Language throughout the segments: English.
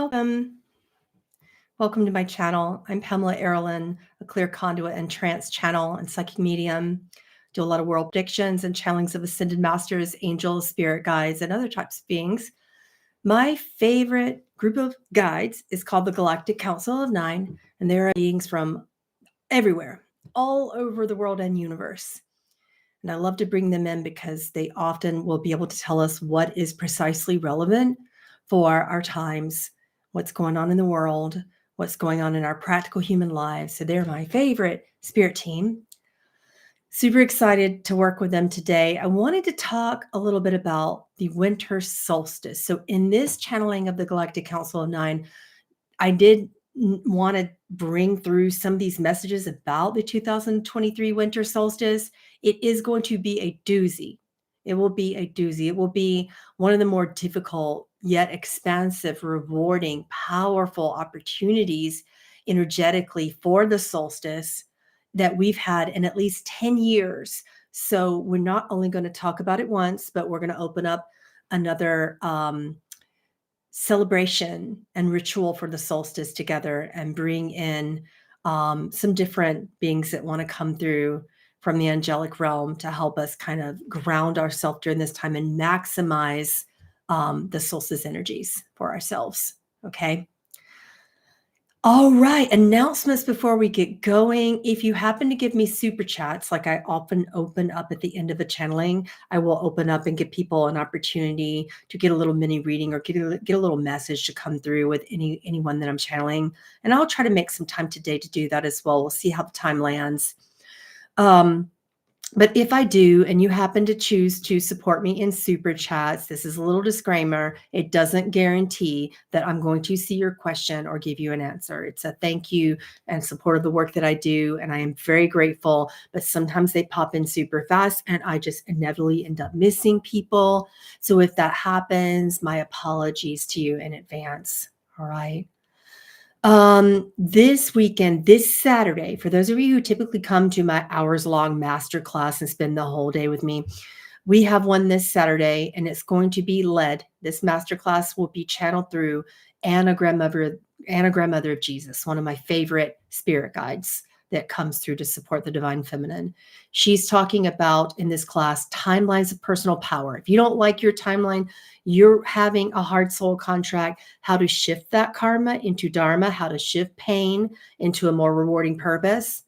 Welcome. Welcome to my channel. I'm Pamela Aaralyn, a clear conduit and trance channel and psychic medium. Do a lot of world predictions and channelings of ascended masters, angels, spirit guides, and other types of beings. My favorite group of guides is called the Galactic Council of Nine, and there are beings from everywhere, all over the world and universe. And I love to bring them in because they often will be able to tell us what is precisely relevant for our times, what's going on in the world, what's going on in our practical human lives. So they're my favorite spirit team. Super excited to work with them today. I wanted to talk a little bit about the winter solstice. So in this channeling of the Galactic Council of Nine, I did want to bring through some of these messages about the 2023 winter solstice. It is going to be a doozy. It will be a doozy. It will be one of the more difficult yet expansive, rewarding, powerful opportunities energetically for the solstice that we've had in at least 10 years. So we're not only going to talk about it once, but we're going to open up another celebration and ritual for the solstice together and bring in some different beings that want to come through from the angelic realm to help us kind of ground ourselves during this time and maximize the solstice energies for ourselves. Okay. All right. Announcements before we get going. If you happen to give me super chats, like I often open up at the end of a channeling, I will open up and give people an opportunity to get a little mini reading or get a little message to come through with anyone that I'm channeling. And I'll try to make some time today to do that as well. We'll see how the time lands. But if I do, and you happen to choose to support me in super chats, this is a little disclaimer. It doesn't guarantee that I'm going to see your question or give you an answer. It's a thank you and support of the work that I do. And I am very grateful, but sometimes they pop in super fast and I just inevitably end up missing people. So if that happens, my apologies to you in advance. All right. This weekend, this Saturday, for those of you who typically come to my hours-long masterclass and spend the whole day with me, we have one this Saturday, and it's going to be led. This masterclass will be channeled through Anna, grandmother of Jesus, one of my favorite spirit guides that comes through to support the divine feminine. She's talking about in this class timelines of personal power. If you don't like your timeline, you're having a hard soul contract, how to shift that karma into dharma, how to shift pain into a more rewarding purpose.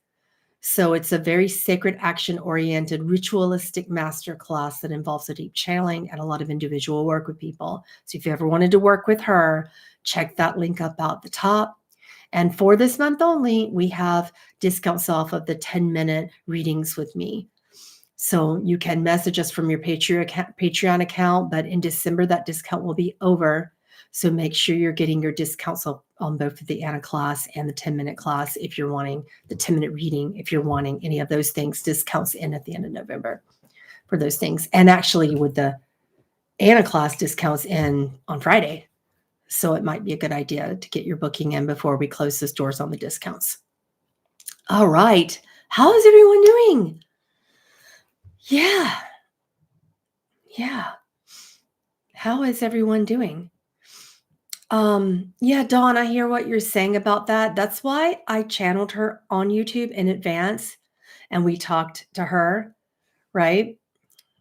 So it's a very sacred, action-oriented, ritualistic masterclass that involves a deep channeling and a lot of individual work with people. So if you ever wanted to work with her, check that link up out the top. And for this month only, we have discounts off of the 10-minute readings with me. So you can message us from your Patreon account, but in December, that discount will be over. So make sure you're getting your discounts on both the Anna class and the 10-minute class if you're wanting the 10-minute reading, if you're wanting any of those things, discounts in at the end of November for those things. And actually with the Anna class discounts in on Friday. So it might be a good idea to get your booking in before we close those doors on the discounts. All right. How is everyone doing? Yeah. How is everyone doing? Yeah, Dawn, I hear what you're saying about that. That's why I channeled her on YouTube in advance and we talked to her, right?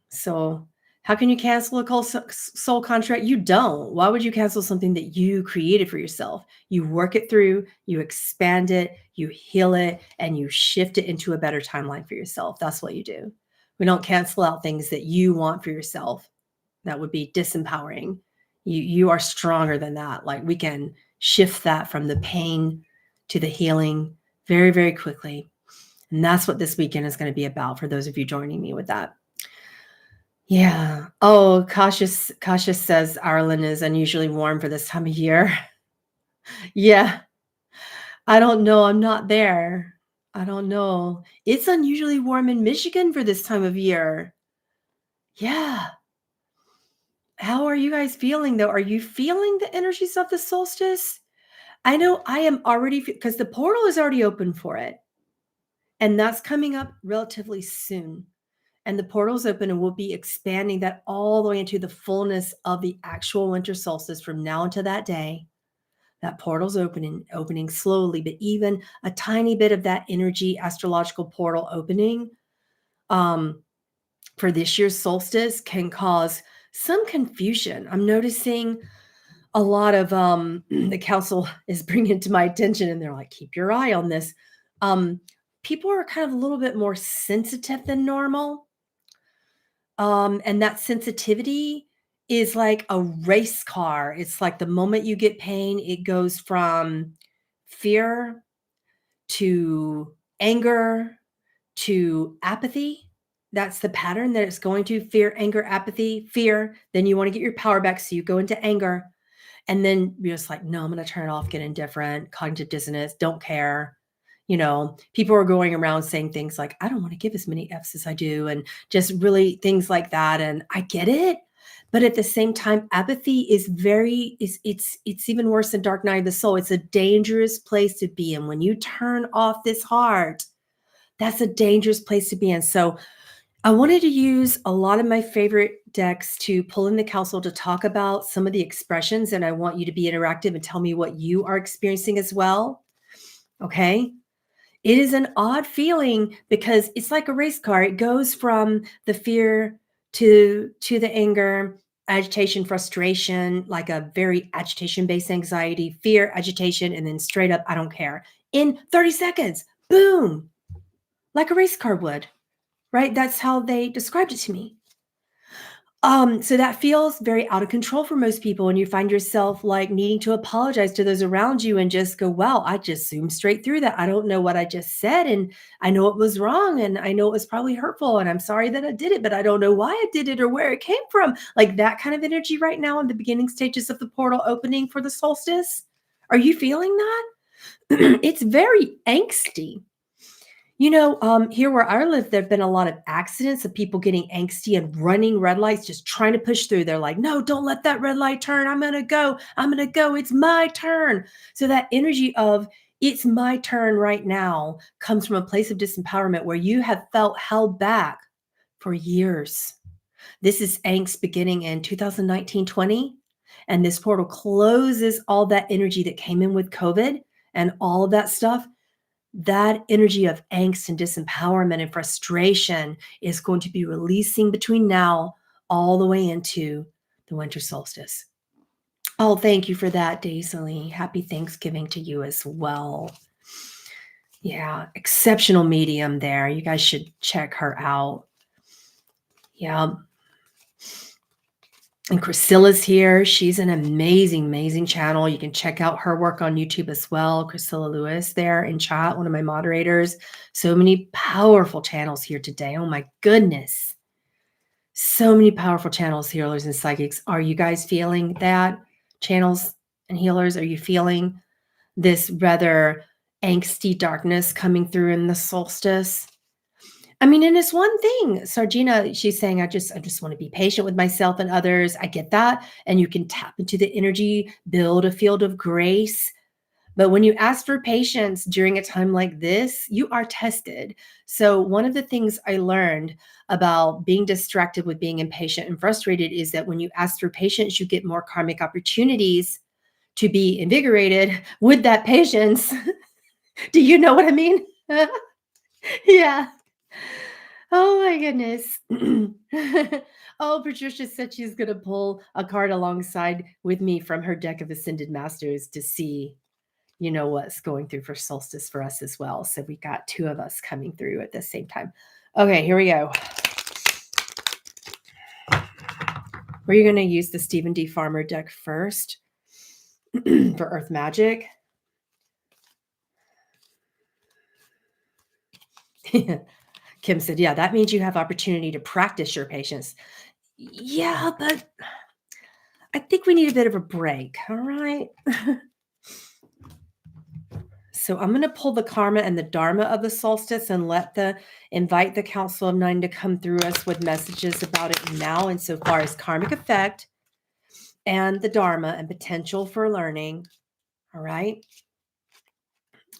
So how can you cancel a soul contract? You don't. Why would you cancel something that you created for yourself? You work it through, you expand it, you heal it, and you shift it into a better timeline for yourself. That's what you do. We don't cancel out things that you want for yourself. That would be disempowering. You are stronger than that. Like we can shift that from the pain to the healing very, very quickly. And that's what this weekend is going to be about for those of you joining me with that. Yeah. Oh, Kasha says Ireland is unusually warm for this time of year. Yeah. I don't know. I'm not there. I don't know. It's unusually warm in Michigan for this time of year. Yeah. How are you guys feeling though? Are you feeling the energies of the solstice? I know I am already, because the portal is already open for it. And that's coming up relatively soon. And the portal's open and we'll be expanding that all the way into the fullness of the actual winter solstice from now until that day. That portal's opening slowly, but even a tiny bit of that energy astrological portal opening for this year's solstice can cause some confusion. I'm noticing a lot of the council is bringing to my attention, and they're like, keep your eye on this. People are kind of a little bit more sensitive than normal. And that sensitivity is like a race car. It's like the moment you get pain, it goes from fear to anger to apathy. That's the pattern that it's going to: fear, anger, apathy, fear. Then you want to get your power back. So you go into anger. And then you're just like, no, I'm going to turn it off, get indifferent, cognitive dissonance, don't care. People are going around saying things like, I don't want to give as many F's as I do, and just really things like that. And I get it. But at the same time, apathy is it's even worse than dark night of the soul. It's a dangerous place to be in. When you turn off this heart, that's a dangerous place to be in. So I wanted to use a lot of my favorite decks to pull in the council to talk about some of the expressions, and I want you to be interactive and tell me what you are experiencing as well. Okay? It is an odd feeling because it's like a race car. It goes from the fear to the anger, agitation, frustration, like a very agitation-based anxiety, fear, agitation, and then straight up, I don't care. In 30 seconds, boom, like a race car would. Right? That's how they described it to me. So that feels very out of control for most people, and you find yourself like needing to apologize to those around you and just go, wow, I just zoomed straight through that. I don't know what I just said, and I know it was wrong, and I know it was probably hurtful, and I'm sorry that I did it, but I don't know why I did it or where it came from. Like that kind of energy right now in the beginning stages of the portal opening for the solstice. Are you feeling that? It's very angsty. Here where I live, there have been a lot of accidents of people getting angsty and running red lights, just trying to push through. They're like, no, don't let that red light turn. I'm going to go. I'm going to go. It's my turn. So that energy of it's my turn right now comes from a place of disempowerment where you have felt held back for years. This is angst beginning in 2019-20. And this portal closes all that energy that came in with COVID and all of that stuff. That energy of angst and disempowerment and frustration is going to be releasing between now all the way into the winter solstice. Oh, thank you for that, Daisley. Happy Thanksgiving to you as well. Yeah, exceptional medium there. You guys should check her out. Yeah. And Priscilla's here. She's an amazing, amazing channel. You can check out her work on YouTube as well. Priscilla Lewis there in chat, one of my moderators. So many powerful channels here today. Oh my goodness. So many powerful channels, healers and psychics. Are you guys feeling that? Channels and healers, are you feeling this rather angsty darkness coming through in the solstice? I mean, and it's one thing. Sargina, she's saying, I just want to be patient with myself and others. I get that. And you can tap into the energy, build a field of grace. But when you ask for patience during a time like this, you are tested. So one of the things I learned about being distracted with being impatient and frustrated is that when you ask for patience, you get more karmic opportunities to be invigorated with that patience. Do you know what I mean? Yeah. Oh my goodness. Oh, Patricia said she's going to pull a card alongside with me from her deck of Ascended Masters to see, what's going through for solstice for us as well. So we got two of us coming through at the same time. Okay, here we go. We're going to use the Stephen D. Farmer deck first for Earth Magic. Kim said, yeah, that means you have opportunity to practice your patience. Yeah, but I think we need a bit of a break. All right. So I'm going to pull the karma and the dharma of the solstice and invite the Council of Nine to come through us with messages about it now insofar as karmic effect and the dharma and potential for learning. All right.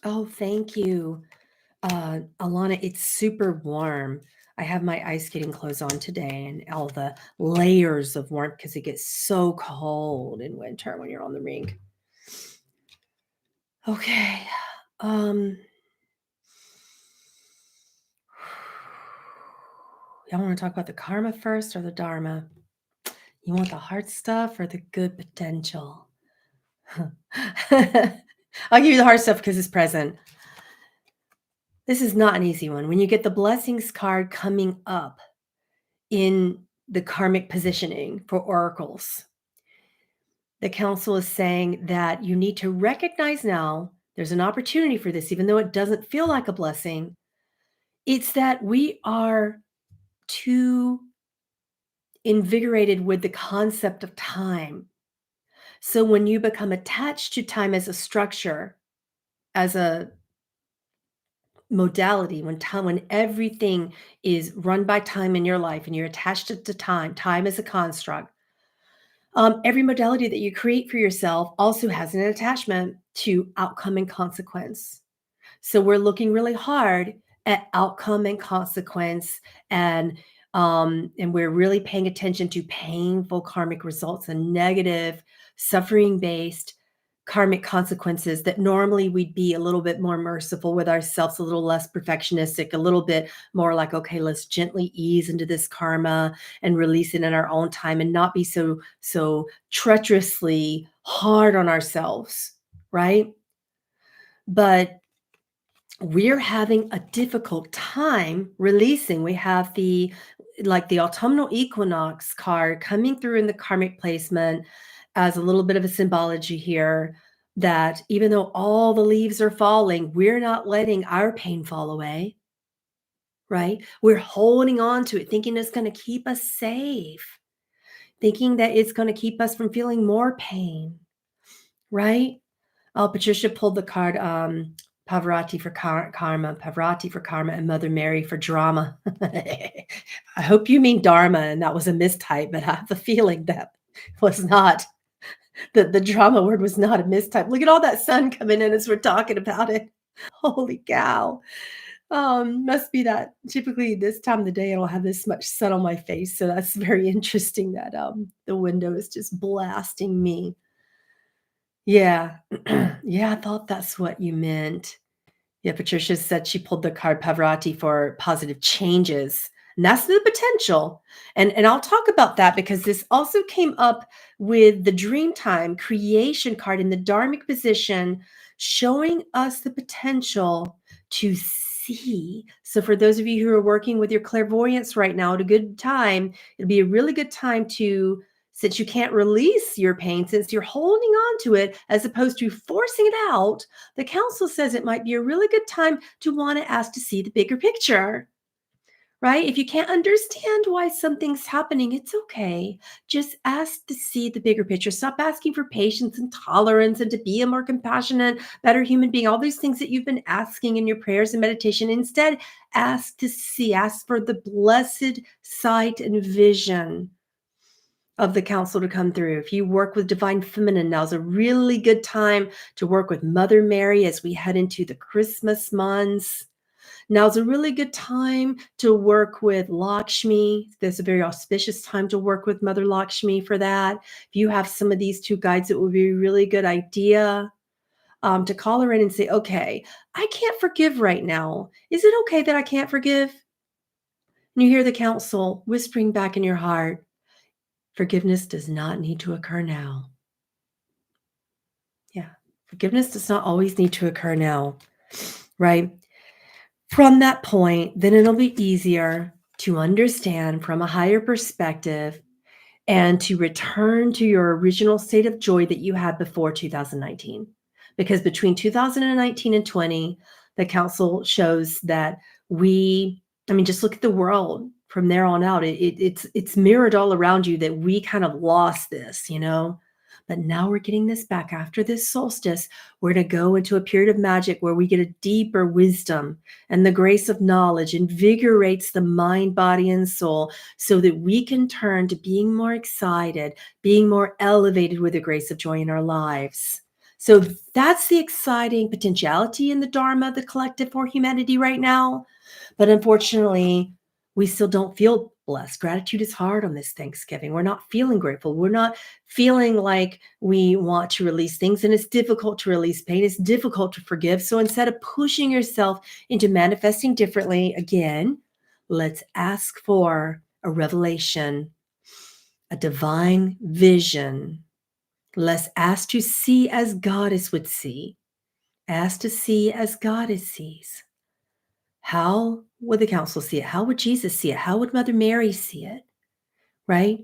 Oh, thank you. Alana, it's super warm. I have my ice skating clothes on today and all the layers of warmth because it gets so cold in winter when you're on the rink. Okay. Um, y'all want to talk about the karma first or the dharma? You want the hard stuff or the good potential? I'll give you the hard stuff because it's present. This is not an easy one. When you get the blessings card coming up in the karmic positioning for oracles, the council is saying that you need to recognize now there's an opportunity for this, even though it doesn't feel like a blessing. It's that we are too invigorated with the concept of time. So when you become attached to time as a structure, as a modality, when everything is run by time in your life and you're attached to time is a construct. Every modality that you create for yourself also has an attachment to outcome and consequence. So we're looking really hard at outcome and consequence, and we're really paying attention to painful karmic results and negative suffering-based karmic consequences that normally we'd be a little bit more merciful with ourselves, a little less perfectionistic, a little bit more like, okay, let's gently ease into this karma and release it in our own time and not be so treacherously hard on ourselves, right? But we're having a difficult time releasing. We have the autumnal equinox card coming through in the karmic placement as a little bit of a symbology here, that even though all the leaves are falling, we're not letting our pain fall away, right? We're holding on to it, thinking it's going to keep us safe, thinking that it's going to keep us from feeling more pain, right? Oh, Patricia pulled the card, Pavarotti for karma, Pavarotti for karma, and Mother Mary for drama. I hope you mean dharma, and that was a mistype, but I have a feeling that was not the drama word was not a mistype. Look at all that sun coming in as we're talking about it. Holy cow. Must be that typically this time of the day I don't have this much sun on my face, so that's very interesting that the window is just blasting me. Yeah. Yeah, I thought that's what you meant. Yeah, Patricia said she pulled the card Pavarotti for positive changes. And that's the potential. And I'll talk about that because this also came up with the Dreamtime creation card in the Dharmic position, showing us the potential to see. So for those of you who are working with your clairvoyance right now, at a good time, it'd be a really good time to, since you can't release your pain, since you're holding on to it, as opposed to forcing it out, the council says it might be a really good time to want to ask to see the bigger picture, right? If you can't understand why something's happening, it's okay. Just ask to see the bigger picture. Stop asking for patience and tolerance and to be a more compassionate, better human being, all these things that you've been asking in your prayers and meditation. Instead, ask to see, ask for the blessed sight and vision of the council to come through. If you work with Divine Feminine, now's a really good time to work with Mother Mary as we head into the Christmas months. Now's a really good time to work with Lakshmi. There's a very auspicious time to work with Mother Lakshmi for that. If you have some of these two guides, it would be a really good idea to call her in and say, okay, I can't forgive right now. Is it okay that I can't forgive? And you hear the council whispering back in your heart, forgiveness does not need to occur now. Yeah. Forgiveness does not always need to occur now, right? From that point, then it'll be easier to understand from a higher perspective and to return to your original state of joy that you had before 2019. Because between 2019 and 20, the council shows that just look at the world from there on out. It's mirrored all around you that we kind of lost this, but now we're getting this back after this solstice. We're going to go into a period of magic where we get a deeper wisdom, and the grace of knowledge invigorates the mind, body, and soul so that we can turn to being more excited, being more elevated with the grace of joy in our lives. So that's the exciting potentiality in the Dharma, the collective for humanity right now. But unfortunately, we still don't feel blessed. Gratitude is hard on this Thanksgiving. We're not feeling grateful. We're not feeling like we want to release things, and it's difficult to release pain. It's difficult to forgive. So instead of pushing yourself into manifesting differently, again, let's ask for a revelation, a divine vision. Let's ask to see as Goddess would see. Ask to see as Goddess sees. How would the council see it? How would Jesus see it? How would Mother Mary see it? Right?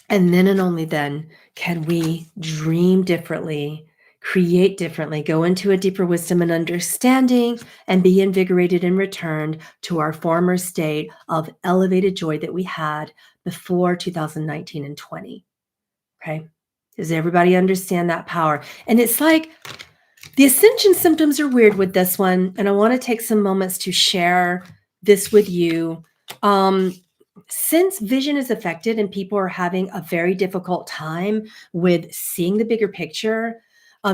And then and only then can we dream differently, create differently, go into a deeper wisdom and understanding, and be invigorated and returned to our former state of elevated joy that we had before 2019 and 20. Okay? Does everybody understand that power? And it's like the ascension symptoms are weird with this one, and I want to take some moments to share this with you. Since vision is affected and people are having a very difficult time with seeing the bigger picture,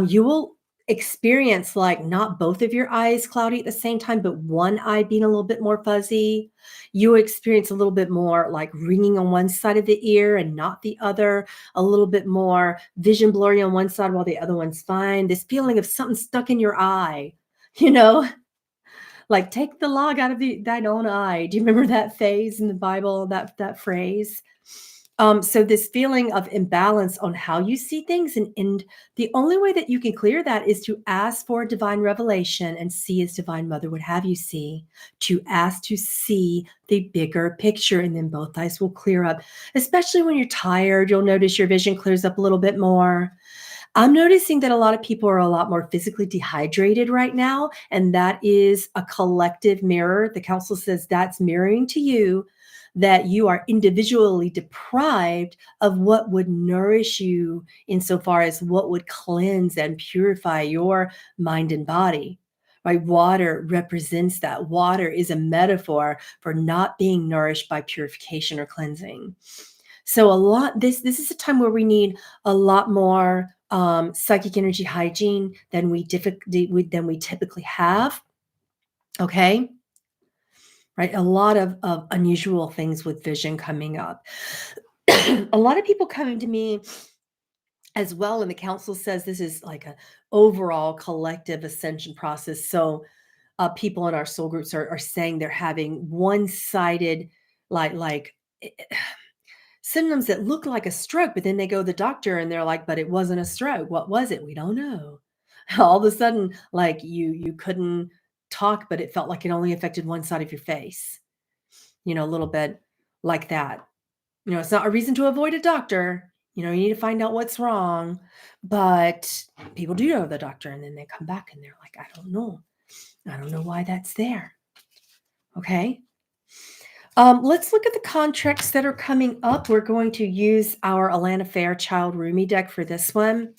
you will experience like not both of your eyes cloudy at the same time, but one eye being a little bit more fuzzy. You experience a little bit more like ringing on one side of the ear and not the other, a little bit more vision blurry on one side while the other one's fine. This feeling of something stuck in your eye, you know, like take the log out of thine own eye. Do you remember that phase in the Bible, that phrase? So this feeling of imbalance on how you see things, and the only way that you can clear that is to ask for divine revelation and see as Divine Mother would have you see, to ask to see the bigger picture, and then both eyes will clear up. Especially when you're tired, you'll notice your vision clears up a little bit more. I'm noticing that a lot of people are a lot more physically dehydrated right now, and that is a collective mirror. The council says that's mirroring to you that you are individually deprived of what would nourish you insofar as what would cleanse and purify your mind and body. Right? Water represents that. Water is a metaphor for not being nourished by purification or cleansing. So this is a time where we need a lot more psychic energy hygiene than we typically have. Okay. Right. A lot of unusual things with vision coming up. A lot of people coming to me as well. And the council says this is like an overall collective ascension process. So people in our soul groups are saying they're having one-sided, like symptoms that look like a stroke, but then they go to the doctor and they're like, but it wasn't a stroke. What was it? We don't know. All of a sudden, like you couldn't talk, but it felt like it only affected one side of your face, a little bit like that. It's not a reason to avoid a doctor. You need to find out what's wrong, but people do go to the doctor and then they come back and they're like, I don't know. I don't know why that's there. Okay. Let's look at the contracts that are coming up. We're going to use our Alana Fairchild Rumi deck for this one.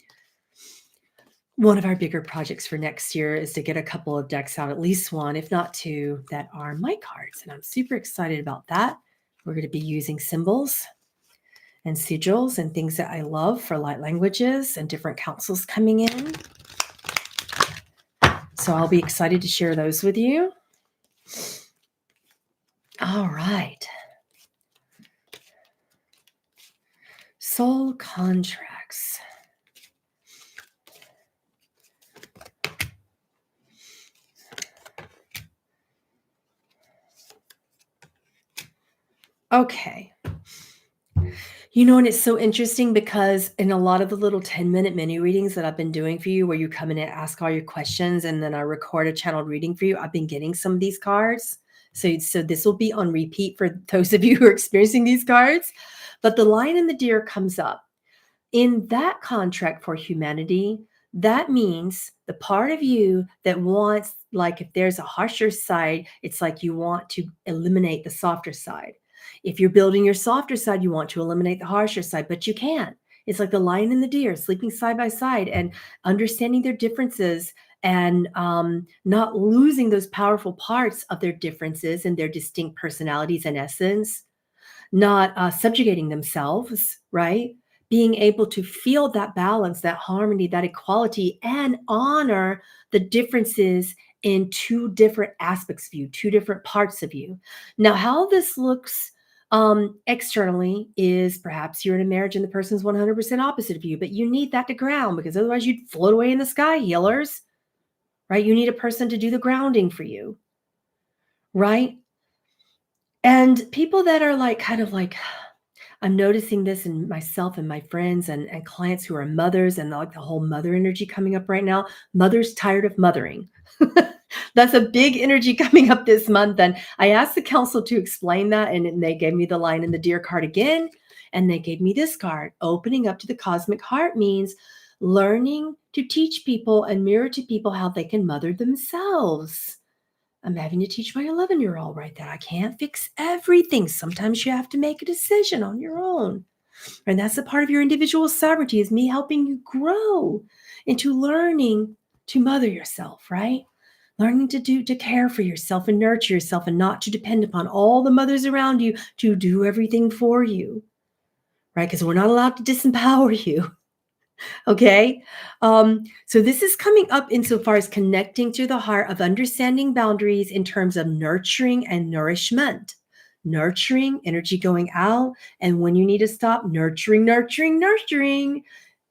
One of our bigger projects for next year is to get a couple of decks out, at least one, if not two, that are my cards. And I'm super excited about that. We're going to be using symbols and sigils and things that I love for light languages and different councils coming in. So I'll be excited to share those with you. All right. Soul contracts. Okay. And it's so interesting because in a lot of the little 10-minute mini readings that I've been doing for you, where you come in and ask all your questions and then I record a channeled reading for you, I've been getting some of these cards. So this will be on repeat for those of you who are experiencing these cards. But the lion and the deer comes up. In that contract for humanity, that means the part of you that wants, like if there's a harsher side, it's like you want to eliminate the softer side. If you're building your softer side, you want to eliminate the harsher side, but you can't. It's like the lion and the deer sleeping side by side and understanding their differences and not losing those powerful parts of their differences and their distinct personalities and essence, not subjugating themselves, right? Being able to feel that balance, that harmony, that equality, and honor the differences in two different aspects of you, two different parts of you. Now, how this looks externally is perhaps you're in a marriage and the person's 100% opposite of you, but you need that to ground because otherwise you'd float away in the sky, healers, right? You need a person to do the grounding for you, right? And people that are like, kind of like, I'm noticing this in myself and my friends and clients who are mothers and like the whole mother energy coming up right now. Mothers tired of mothering. That's a big energy coming up this month. And I asked the council to explain that. And they gave me the line in the deer card again. And they gave me this card. Opening up to the cosmic heart means learning to teach people and mirror to people how they can mother themselves. I'm having to teach my 11-year-old right there. I can't fix everything. Sometimes you have to make a decision on your own. And that's a part of your individual sovereignty is me helping you grow into learning to mother yourself, right? Learning to care for yourself and nurture yourself and not to depend upon all the mothers around you to do everything for you, right? Because we're not allowed to disempower you. Okay. So this is coming up insofar as connecting to the heart of understanding boundaries in terms of nurturing and nourishment. Nurturing, energy going out, and when you need to stop, nurturing, nurturing, nurturing,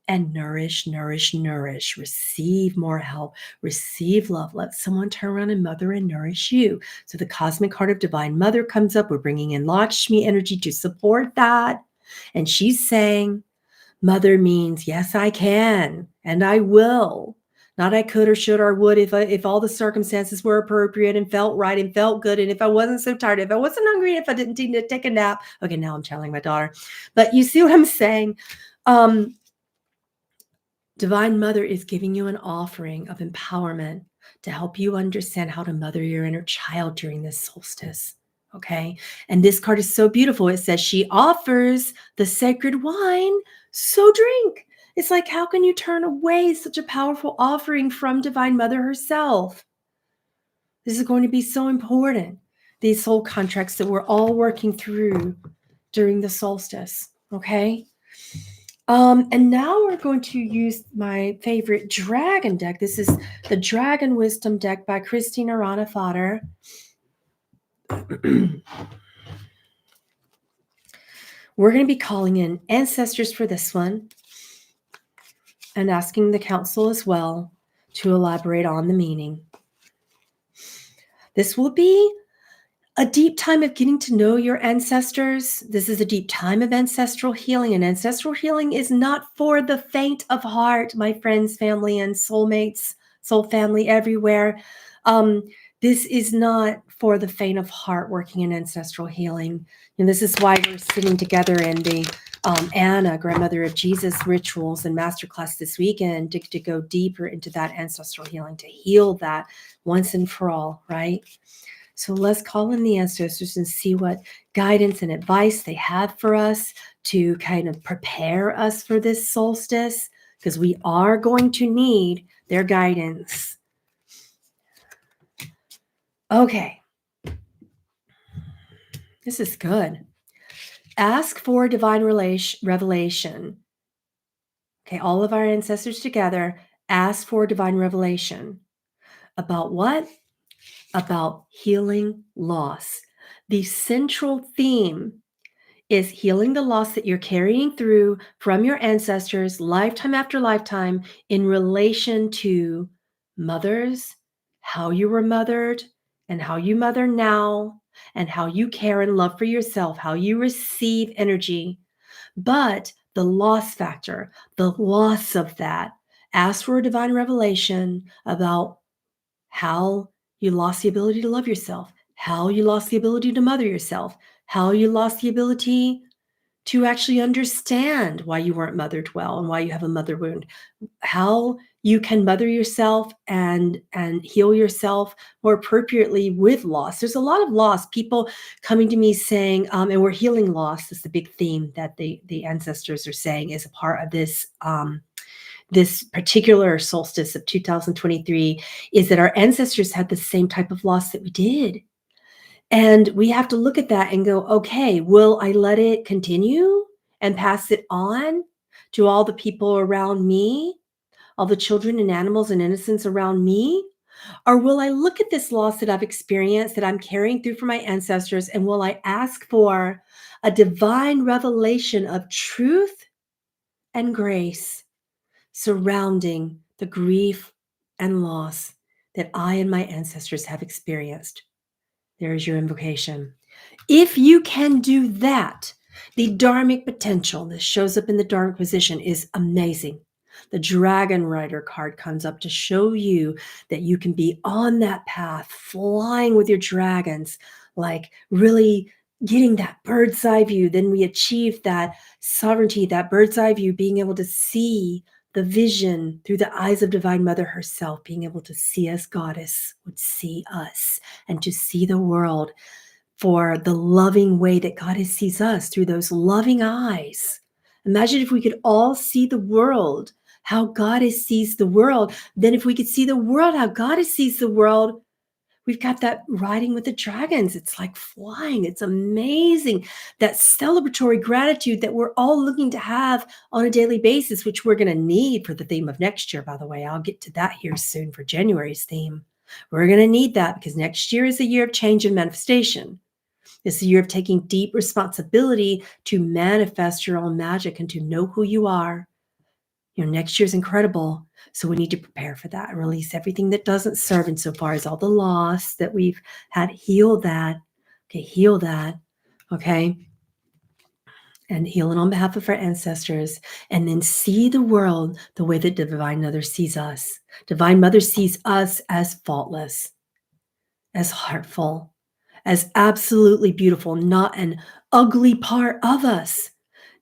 and nourish, nourish, nourish. Receive more help, receive love. Let someone turn around and mother and nourish you. So the cosmic heart of divine mother comes up. We're bringing in Lakshmi energy to support that. And she's saying, mother means, yes, I can, and I will. Not I could or should or would if all the circumstances were appropriate and felt right and felt good, and if I wasn't so tired, if I wasn't hungry, if I didn't need to take a nap. Okay, now I'm telling my daughter. But you see what I'm saying? Divine Mother is giving you an offering of empowerment to help you understand how to mother your inner child during this solstice. Okay. And this card is so beautiful. It says she offers the sacred wine, so drink. It's like, how can you turn away such a powerful offering from Divine Mother herself? This is going to be so important. These soul contracts that we're all working through during the solstice. Okay. And now we're going to use my favorite dragon deck. This is the Dragon Wisdom deck by Christina Ranafader. We're going to be calling in ancestors for this one and asking the council as well to elaborate on the meaning. This will be a deep time of getting to know your ancestors. This is a deep time of ancestral healing, and ancestral healing is not for the faint of heart, my friends, family, and soulmates, soul family everywhere. This is not for the faint of heart working in ancestral healing. And this is why we're sitting together in the Anna, Grandmother of Jesus rituals and masterclass this weekend to go deeper into that ancestral healing, to heal that once and for all, right? So let's call in the ancestors and see what guidance and advice they have for us to kind of prepare us for this solstice, because we are going to need their guidance. Okay. This is good. Ask for divine revelation. Okay, all of our ancestors together, ask for divine revelation. About what? About healing loss. The central theme is healing the loss that you're carrying through from your ancestors lifetime after lifetime in relation to mothers, how you were mothered, and how you mother now, and how you care and love for yourself, how you receive energy. But the loss factor, the loss of that, ask for a divine revelation about how you lost the ability to love yourself, how you lost the ability to mother yourself, how you lost the ability to actually understand why you weren't mothered well and why you have a mother wound, how you can mother yourself and heal yourself more appropriately with loss. There's a lot of loss. People coming to me saying, and we're healing loss. That's the big theme that the ancestors are saying is a part of this this particular solstice of 2023, is that our ancestors had the same type of loss that we did. And we have to look at that and go, okay, will I let it continue and pass it on to all the people around me, all the children and animals and innocents around me? Or will I look at this loss that I've experienced, that I'm carrying through from my ancestors, and will I ask for a divine revelation of truth and grace surrounding the grief and loss that I and my ancestors have experienced? There is your invocation. If you can do that, the dharmic potential that shows up in the dharmic position is amazing. The dragon rider card comes up to show you that you can be on that path, flying with your dragons, like really getting that bird's eye view. Then we achieve that sovereignty, that bird's eye view, being able to see the vision through the eyes of Divine Mother herself, being able to see as Goddess would see us, and to see the world for the loving way that Goddess sees us, through those loving eyes. Imagine if we could all see the world how Goddess sees the world. Then if we could see the world how Goddess sees the world, we've got that riding with the dragons. It's like flying. It's amazing. That celebratory gratitude that we're all looking to have on a daily basis, which we're going to need for the theme of next year, by the way. I'll get to that here soon for January's theme. We're going to need that because next year is a year of change and manifestation. It's a year of taking deep responsibility to manifest your own magic and to know who you are. Next year's incredible. So we need to prepare for that and release everything that doesn't serve insofar as all the loss that we've had. Heal that. Okay, heal that. Okay. And heal it on behalf of our ancestors. And then see the world the way that Divine Mother sees us. Divine Mother sees us as faultless, as heartful, as absolutely beautiful, not an ugly part of us.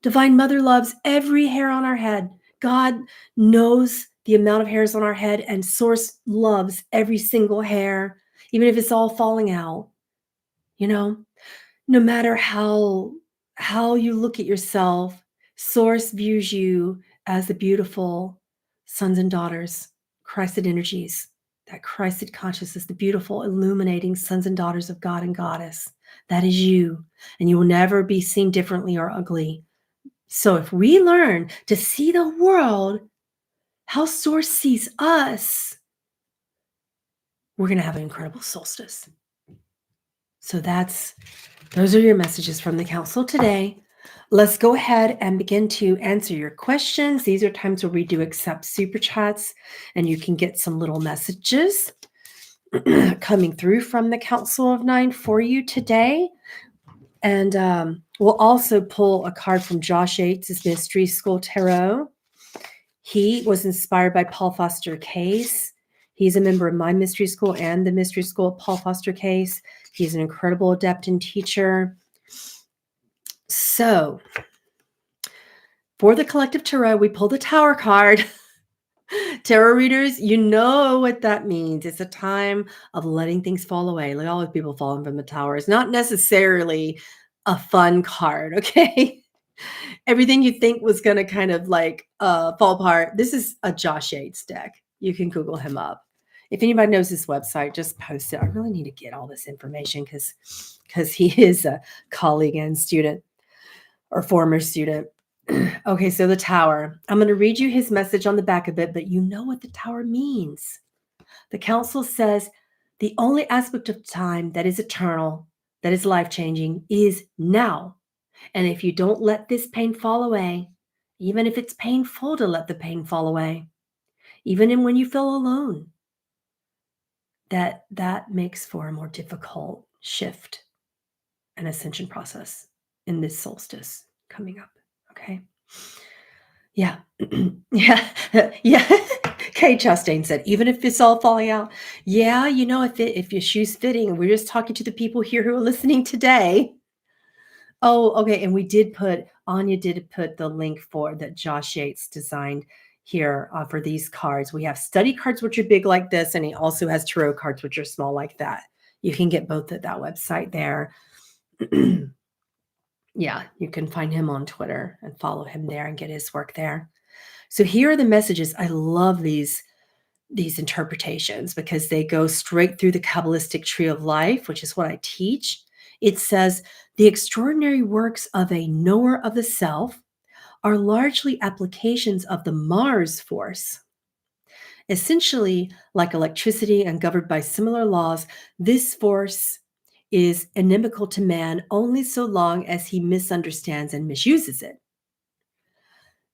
Divine Mother loves every hair on our head. God knows the amount of hairs on our head, and Source loves every single hair, even if it's all falling out. No matter how you look at yourself, Source views you as the beautiful sons and daughters, Christed energies, that Christed consciousness, the beautiful illuminating sons and daughters of God and Goddess. That is you, and you will never be seen differently or ugly. So if we learn to see the world how Source sees us, we're going to have an incredible solstice. So those are your messages from the council today. Let's go ahead and begin to answer your questions. These are times where we do accept super chats, and you can get some little messages coming through from the Council of Nine for you today. And we'll also pull a card from Josh Yates' Mystery School Tarot. He was inspired by Paul Foster Case. He's a member of my mystery school and the mystery school of Paul Foster Case. He's an incredible adept and teacher. So for the collective tarot, we pull the Tower card. Tarot readers, you know what that means. It's a time of letting things fall away. Like all the people falling from the tower. It's not necessarily a fun card, okay? Everything you think was going to kind of like fall apart. This is a Josh Yates deck. You can Google him up. If anybody knows his website, just post it. I really need to get all this information because he is a colleague and student or former student. Okay, so the Tower. I'm going to read you his message on the back of it, but you know what the Tower means. The council says the only aspect of time that is eternal, that is life-changing, is now. And if you don't let this pain fall away, even if it's painful to let the pain fall away, even when you feel alone, that makes for a more difficult shift and ascension process in this solstice coming up. Okay. Yeah. Yeah. Yeah. Kay Chastain said, even if it's all falling out. Yeah. If your shoe's fitting, we're just talking to the people here who are listening today. Oh, okay. And Anya did put the link for that Josh Yates designed here for these cards. We have study cards, which are big like this, and he also has tarot cards, which are small like that. You can get both at that website there. Yeah, you can find him on Twitter and follow him there and get his work there. So here are the messages. I love these interpretations because they go straight through the Kabbalistic tree of life, which is what I teach. It says, the extraordinary works of a knower of the self are largely applications of the Mars force Essentially, like electricity and governed by similar laws, this force is inimical to man only so long as he misunderstands and misuses it.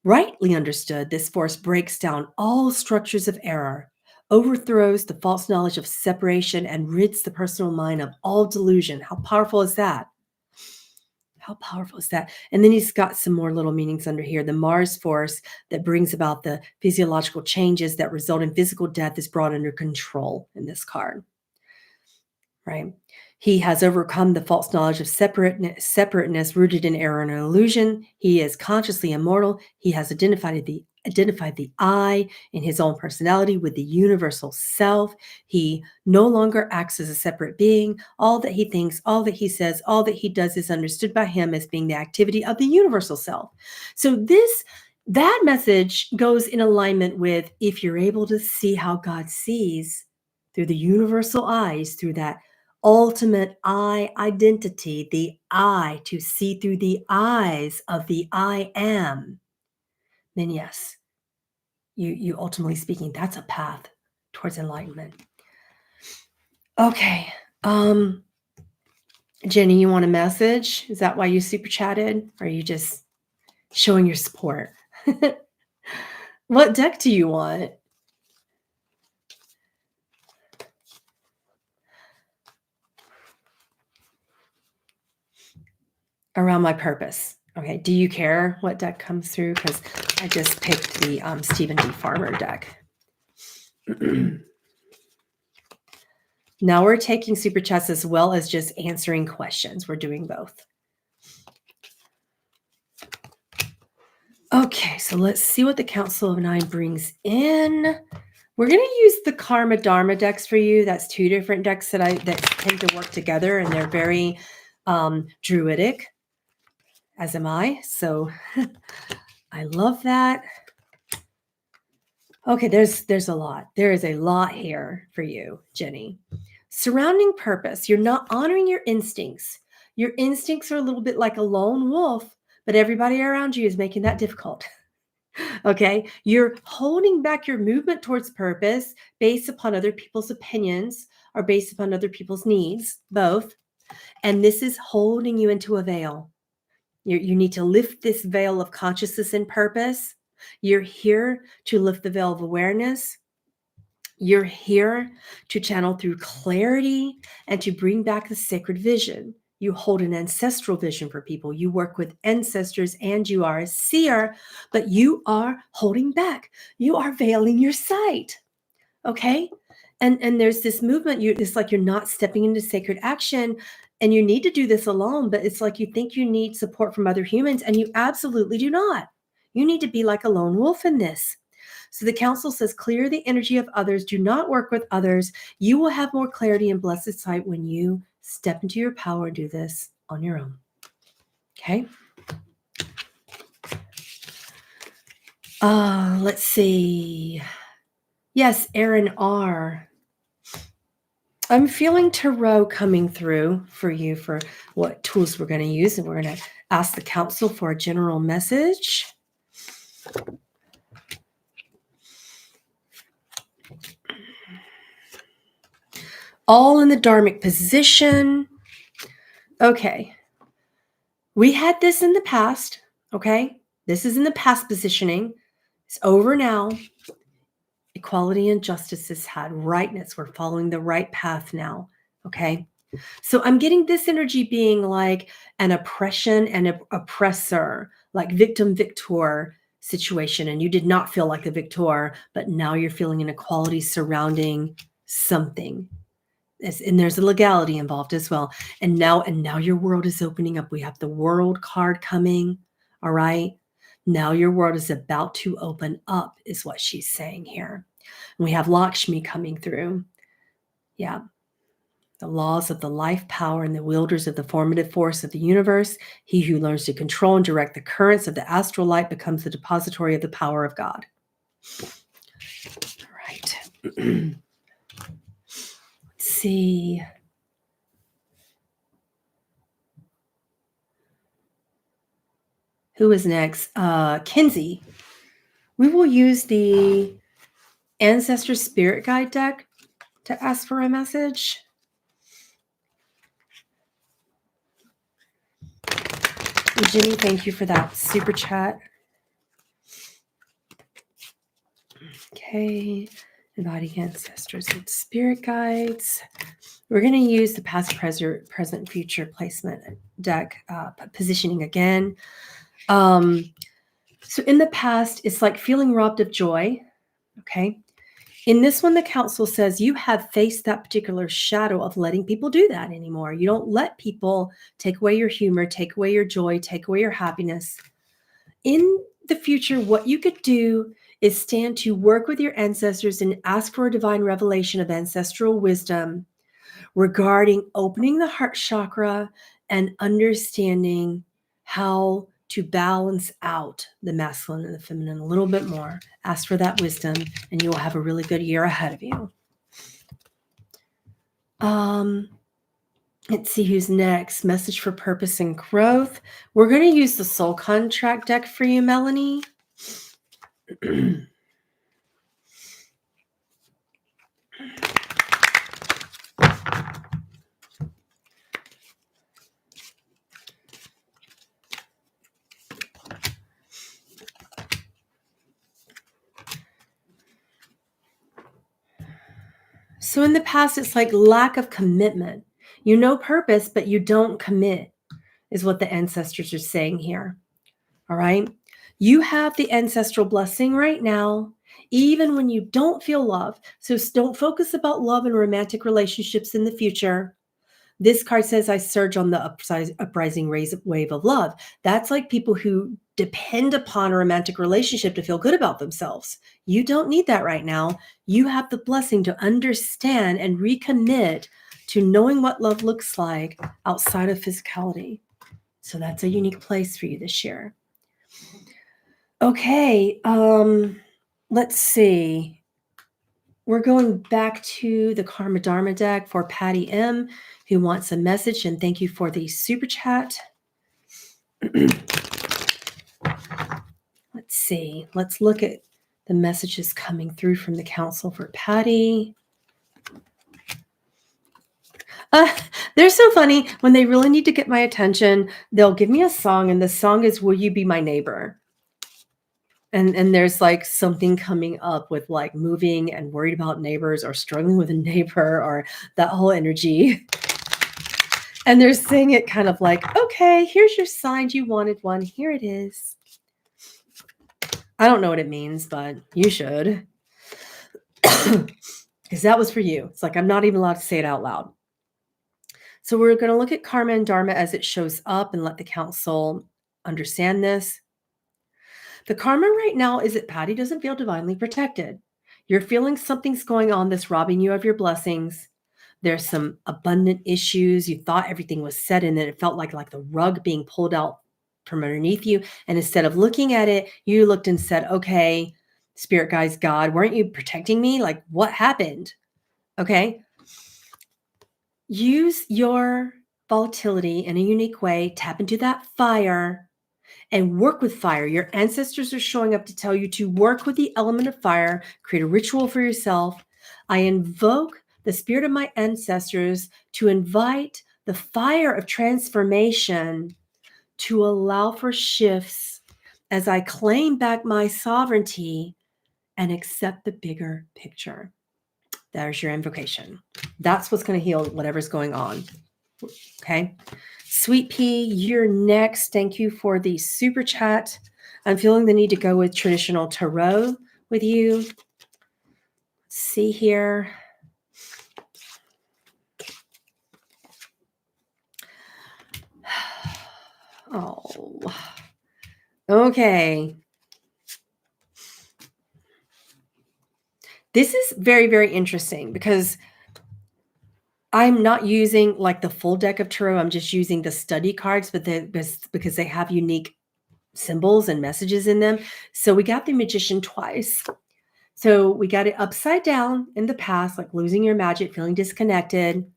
Rightly understood, this force breaks down all structures of error, overthrows the false knowledge of separation, and rids the personal mind of all delusion. How powerful is that? How powerful is that? And then he's got some more little meanings under here. The Mars force that brings about the physiological changes that result in physical death is brought under control in this card, right? He has overcome the false knowledge of separateness rooted in error and illusion. He is consciously immortal. He has identified the I in his own personality with the universal self. He no longer acts as a separate being. All that he thinks, all that he says, all that he does is understood by him as being the activity of the universal self. So that message goes in alignment with, if you're able to see how God sees through the universal eyes, through that ultimate I identity, the I, to see through the eyes of the I am, then yes, you ultimately speaking, that's a path towards enlightenment. Okay. Jenny, you want a message? Is that why you super chatted? Or are you just showing your support? What deck do you want? Around my purpose. Okay. Do you care what deck comes through? Because I just picked the Stephen D. Farmer deck. Now we're taking super chats as well as just answering questions. We're doing both. Okay, so let's see what the Council of Nine brings in. We're going to use the Karma Dharma decks for you. That's two different decks that tend to work together, and they're very druidic, as am I. So I love that. Okay, there's a lot. There is a lot here for you, Jenny. Surrounding purpose. You're not honoring your instincts. Your instincts are a little bit like a lone wolf, but everybody around you is making that difficult. Okay, you're holding back your movement towards purpose based upon other people's opinions or based upon other people's needs, both. And this is holding you into a veil. You need to lift this veil of consciousness and purpose. You're here to lift the veil of awareness. You're here to channel through clarity and to bring back the sacred vision. You hold an ancestral vision for people. You work with ancestors and you are a seer, but you are holding back. You are veiling your sight. Okay? And there's this movement. It's like you're not stepping into sacred action, and you need to do this alone, but it's like you think you need support from other humans, and you absolutely do not. You need to be like a lone wolf in this. So the council says, clear the energy of others. Do not work with others. You will have more clarity and blessed sight when you step into your power and do this on your own. Okay. Let's see. Yes, Aaron R. I'm feeling tarot coming through for you for what tools we're going to use. And we're going to ask the council for a general message. All in the dharmic position. Okay. We had this in the past. Okay. This is in the past positioning. It's over now. Equality and justice has had rightness. We're following the right path now. Okay. So I'm getting this energy being like an oppression and an oppressor, like victim victor situation. And you did not feel like a victor, but now you're feeling an equality surrounding something. And there's a legality involved as well. And now your world is opening up. We have the world card coming. All right. Now your world is about to open up, is what she's saying here. And we have Lakshmi coming through. Yeah. The laws of the life power and the wielders of the formative force of the universe. He who learns to control and direct the currents of the astral light becomes the depository of the power of God. All right. Let's see. Who is next? Kinsey. We will use the Ancestor Spirit Guide deck to ask for a message. Jenny, thank you for that super chat. Okay, inviting ancestors and spirit guides. We're going to use the past, present, future placement deck positioning again. So in the past, it's like feeling robbed of joy. Okay. In this one, the council says you have faced that particular shadow of letting people do that anymore. You don't let people take away your humor, take away your joy, take away your happiness. In the future, what you could do is stand to work with your ancestors and ask for a divine revelation of ancestral wisdom regarding opening the heart chakra and understanding how to balance out the masculine and the feminine a little bit more. Ask for that wisdom, and you will have a really good year ahead of you. Let's see who's next. Message for purpose and growth. We're going to use the soul contract deck for you, Melanie. So in the past, it's like lack of commitment. You know purpose, but you don't commit, is what the ancestors are saying here. All right. You have the ancestral blessing right now, even when you don't feel love. So don't focus about love and romantic relationships in the future. This card says, I surge on the uprising wave of love. That's like people who depend upon a romantic relationship to feel good about themselves. You don't need that right now. You have the blessing to understand and recommit to knowing what love looks like outside of physicality. So that's a unique place for you this year. Okay, let's see. We're going back to the Karma Dharma deck for Patty M, who wants a message, and thank you for the super chat. Let's see. Let's look at the messages coming through from the council for Patty. They're so funny. When they really need to get my attention, they'll give me a song, and the song is Will You Be My Neighbor? And there's like something coming up with like moving and worried about neighbors or struggling with a neighbor or that whole energy. And they're saying it kind of like, okay, here's your sign. You wanted one. Here it is. I don't know what it means, but you should. Because that was for you. It's like I'm not even allowed to say it out loud. So we're going to look at karma and dharma as it shows up and let the council understand this. The karma right now is that Patty doesn't feel divinely protected. You're feeling something's going on that's robbing you of your blessings. There's some abundant issues. You thought everything was set, and then it felt like the rug being pulled out from underneath you. And instead of looking at it, you looked and said, okay, spirit guides, God, weren't you protecting me? Like, what happened? Okay. Use your volatility in a unique way. Tap into that fire and work with fire. Your ancestors are showing up to tell you to work with the element of fire, create a ritual for yourself. I invoke the spirit of my ancestors to invite the fire of transformation to allow for shifts as I claim back my sovereignty and accept the bigger picture. There's your invocation. That's what's going to heal whatever's going on. Okay. Sweet Pea, you're next. Thank you for the super chat. I'm feeling the need to go with traditional tarot with you. Let's see here. Oh, okay. This is very, very interesting because I'm not using like the full deck of tarot. I'm just using the study cards, but because they have unique symbols and messages in them. So we got the Magician twice. So we got it upside down in the past, like losing your magic, feeling disconnected.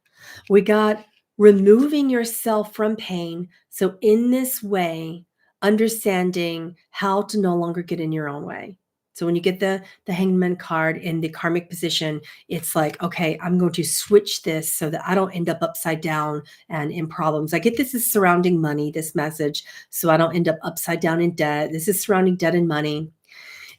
We got removing yourself from pain. So in this way, understanding how to no longer get in your own way. So when you get the Hangman card in the karmic position, it's like, okay, I'm going to switch this so that I don't end up upside down and in problems. I get this is surrounding money, this message, so I don't end up upside down in debt. This is surrounding debt and money.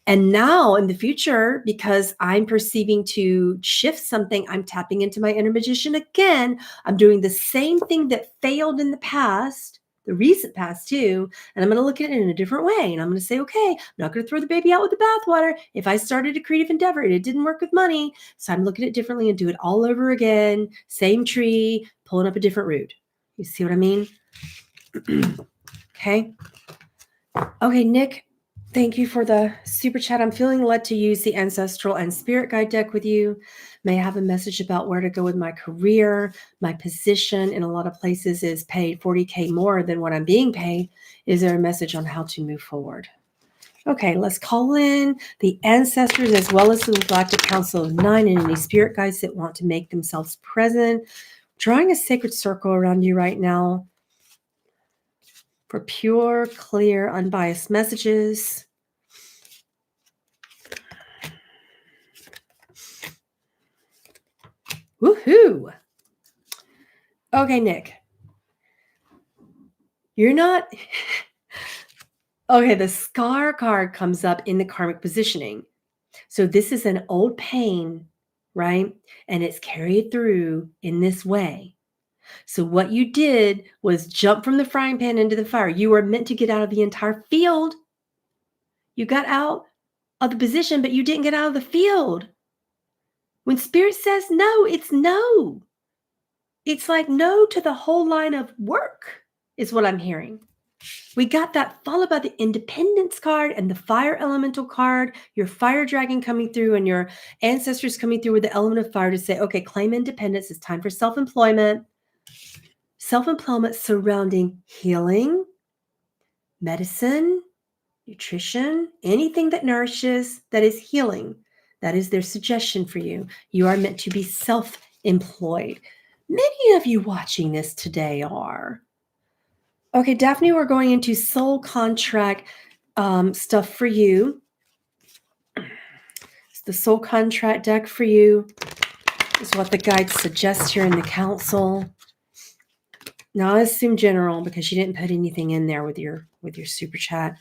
And now in the future, because I'm perceiving to shift something, I'm tapping into my inner magician again. I'm doing the same thing that failed in the past, the recent past too. And I'm going to look at it in a different way. And I'm going to say, okay, I'm not going to throw the baby out with the bathwater. If I started a creative endeavor and it didn't work with money, so I'm looking at it differently and do it all over again. Same tree, pulling up a different root. You see what I mean? Okay. Okay, Nick. Thank you for the super chat. I'm feeling led to use the Ancestral and Spirit Guide deck with you. May I have a message about where to go with my career? My position in a lot of places is paid $40K more than what I'm being paid. Is there a message on how to move forward? Okay, let's call in the ancestors as well as the Galactic Council of 9 and any spirit guides that want to make themselves present. Drawing a sacred circle around you right now for pure, clear, unbiased messages. Woohoo! Okay, Nick. You're not... Okay, the scar card comes up in the karmic positioning. So this is an old pain, right? And it's carried through in this way. So what you did was jump from the frying pan into the fire. You were meant to get out of the entire field. You got out of the position, but you didn't get out of the field. When Spirit says no, it's no. It's like no to the whole line of work is what I'm hearing. We got that followed by the Independence card and the Fire Elemental card, your Fire Dragon coming through and your ancestors coming through with the element of fire to say, okay, claim independence. It's time for self-employment. Self-employment surrounding healing, medicine, nutrition, anything that nourishes, that is healing. That is their suggestion for you. You are meant to be self-employed. Many of you watching this today are. Okay, Daphne, we're going into soul contract stuff for you. It's the soul contract deck for you is what the guides suggest here in the council. Now I assume general because you didn't put anything in there with your super chat.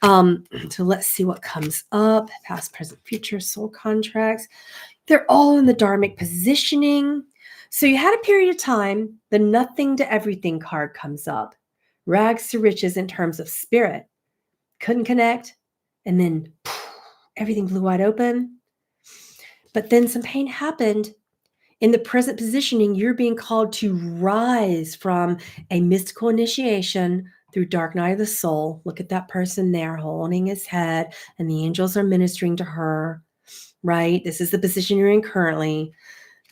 So let's see what comes up. Past, present, future, soul contracts. They're all in the dharmic positioning. So you had a period of time, the nothing to everything card comes up. Rags to riches in terms of spirit. Couldn't connect. And then everything blew wide open. But then some pain happened. In the present positioning, you're being called to rise from a mystical initiation through dark night of the soul. Look at that person there holding his head, and the angels are ministering to her, right? This is the position you're in currently.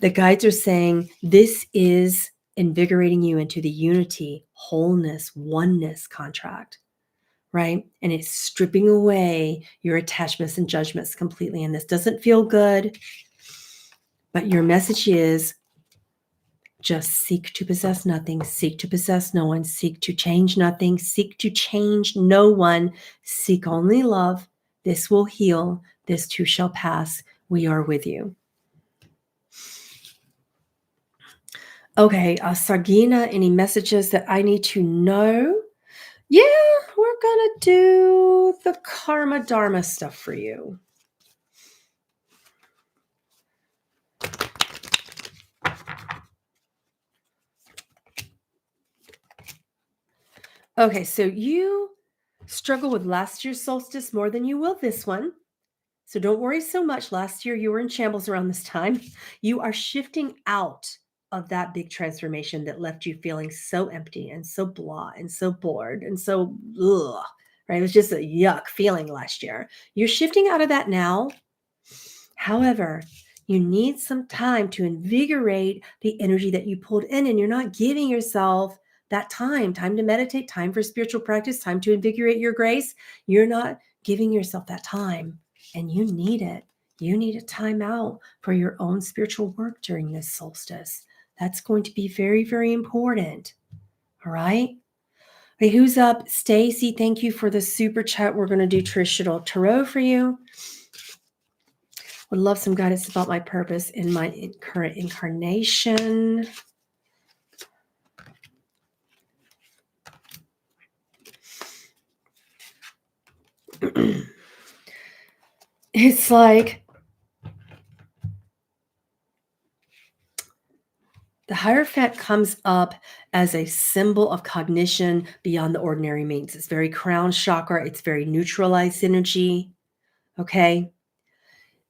The guides are saying this is invigorating you into the unity, wholeness, oneness contract, right? And it's stripping away your attachments and judgments completely. And this doesn't feel good. But your message is just seek to possess nothing, seek to possess no one, seek to change nothing, seek to change no one, seek only love. This will heal. This too shall pass. We are with you. Okay, Sargina, any messages that I need to know? Yeah, we're going to do the Karma Dharma stuff for you. Okay, so you struggle with last year's solstice more than you will this one. So don't worry so much. Last year, you were in shambles around this time. You are shifting out of that big transformation that left you feeling so empty and so blah and so bored and so ugh, right? It was just a yuck feeling last year. You're shifting out of that now. However, you need some time to invigorate the energy that you pulled in, and you're not giving yourself that time to meditate, time for spiritual practice, time to invigorate your grace. You're not giving yourself that time, and you need it. You need a time out for your own spiritual work during this solstice. That's going to be very, very important. All right. Okay, who's up? Stacy, thank you for the super chat. We're going to do traditional tarot for you. Would love some guidance about my purpose in my current incarnation. It's like the Hierophant comes up as a symbol of cognition beyond the ordinary means. It's very crown chakra. It's very neutralized energy. Okay.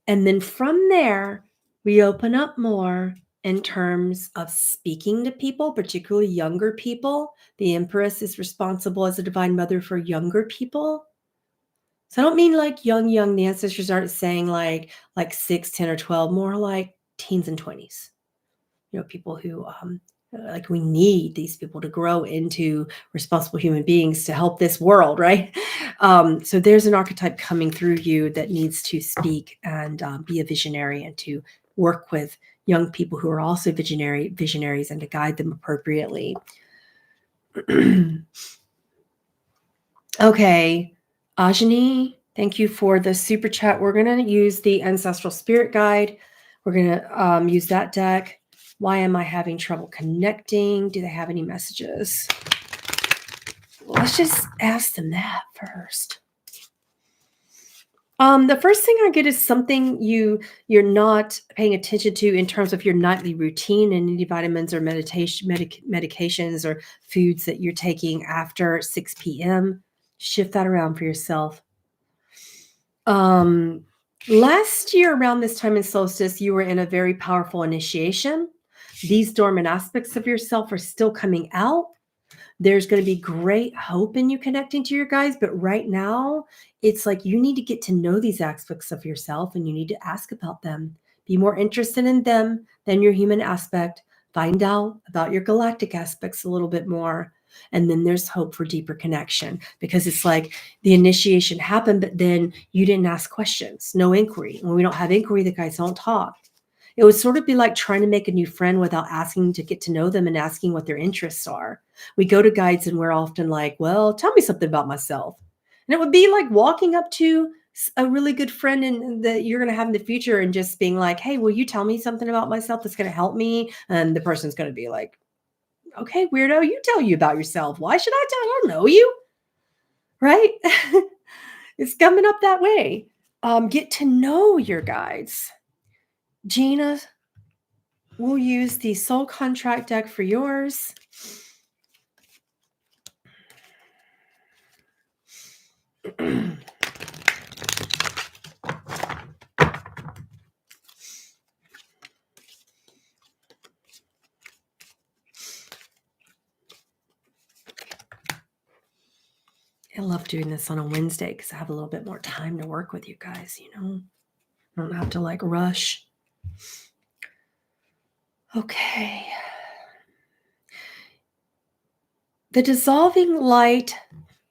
And then from there, we open up more in terms of speaking to people, particularly younger people. The Empress is responsible as a divine mother for younger people. So I don't mean like young. The ancestors aren't saying like 6, 10, or 12, more like teens and 20s. People who like we need these people to grow into responsible human beings to help this world, right? So there's an archetype coming through you that needs to speak and be a visionary and to work with young people who are also visionaries and to guide them appropriately. Okay, Ajani, thank you for the super chat. We're going to use the Ancestral Spirit Guide. We're going to use that deck. Why am I having trouble connecting? Do they have any messages? Let's just ask them that first. The first thing I get is something you're not paying attention to in terms of your nightly routine and any vitamins or medications or foods that you're taking after 6 p.m. Shift that around for yourself. Last year around this time in Solstice, you were in a very powerful initiation. These dormant aspects of yourself are still coming out. There's going to be great hope in you connecting to your guides, but right now it's like you need to get to know these aspects of yourself and you need to ask about them. Be more interested in them than your human aspect. Find out about your galactic aspects a little bit more. And then there's hope for deeper connection because it's like the initiation happened, but then you didn't ask questions, no inquiry. When we don't have inquiry, the guides don't talk. It would sort of be like trying to make a new friend without asking to get to know them and asking what their interests are. We go to guides and we're often like, well, tell me something about myself. And it would be like walking up to a really good friend that you're going to have in the future and just being like, hey, will you tell me something about myself that's going to help me? And the person's going to be like, okay, weirdo, you tell you about yourself. Why should I tell? I don't know you. Right? It's coming up that way. Get to know your guides. Gina, we'll use the soul contract deck for yours. I love doing this on a Wednesday because I have a little bit more time to work with you guys, I don't have to like rush. Okay. The dissolving light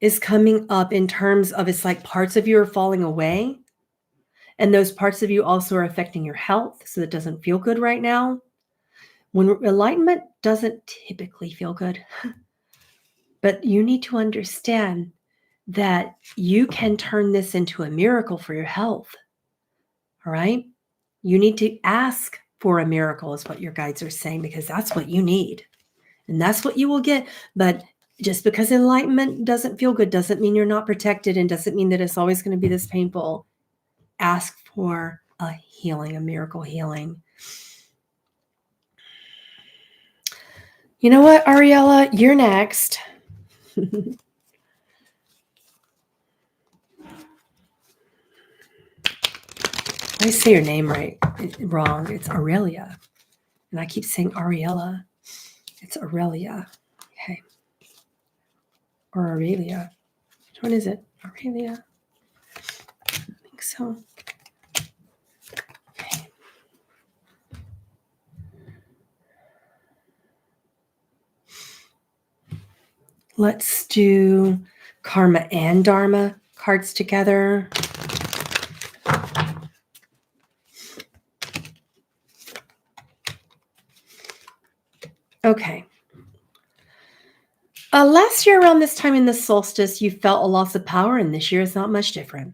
is coming up in terms of it's like parts of you are falling away. And those parts of you also are affecting your health. So it doesn't feel good right now. When enlightenment doesn't typically feel good, but you need to understand that you can turn this into a miracle for your health. All right. You need to ask for a miracle is what your guides are saying, because that's what you need. And that's what you will get. But just because enlightenment doesn't feel good doesn't mean you're not protected and doesn't mean that it's always going to be this painful. Ask for a healing, a miracle healing. You know what, Ariella? You're next. I say your name wrong. It's Aurelia. And I keep saying Ariella. It's Aurelia. Okay. Or Aurelia. Which one is it? Aurelia. I think so. Okay. Let's do Karma and Dharma cards together. Okay. Last year around this time in the solstice, you felt a loss of power, and this year is not much different.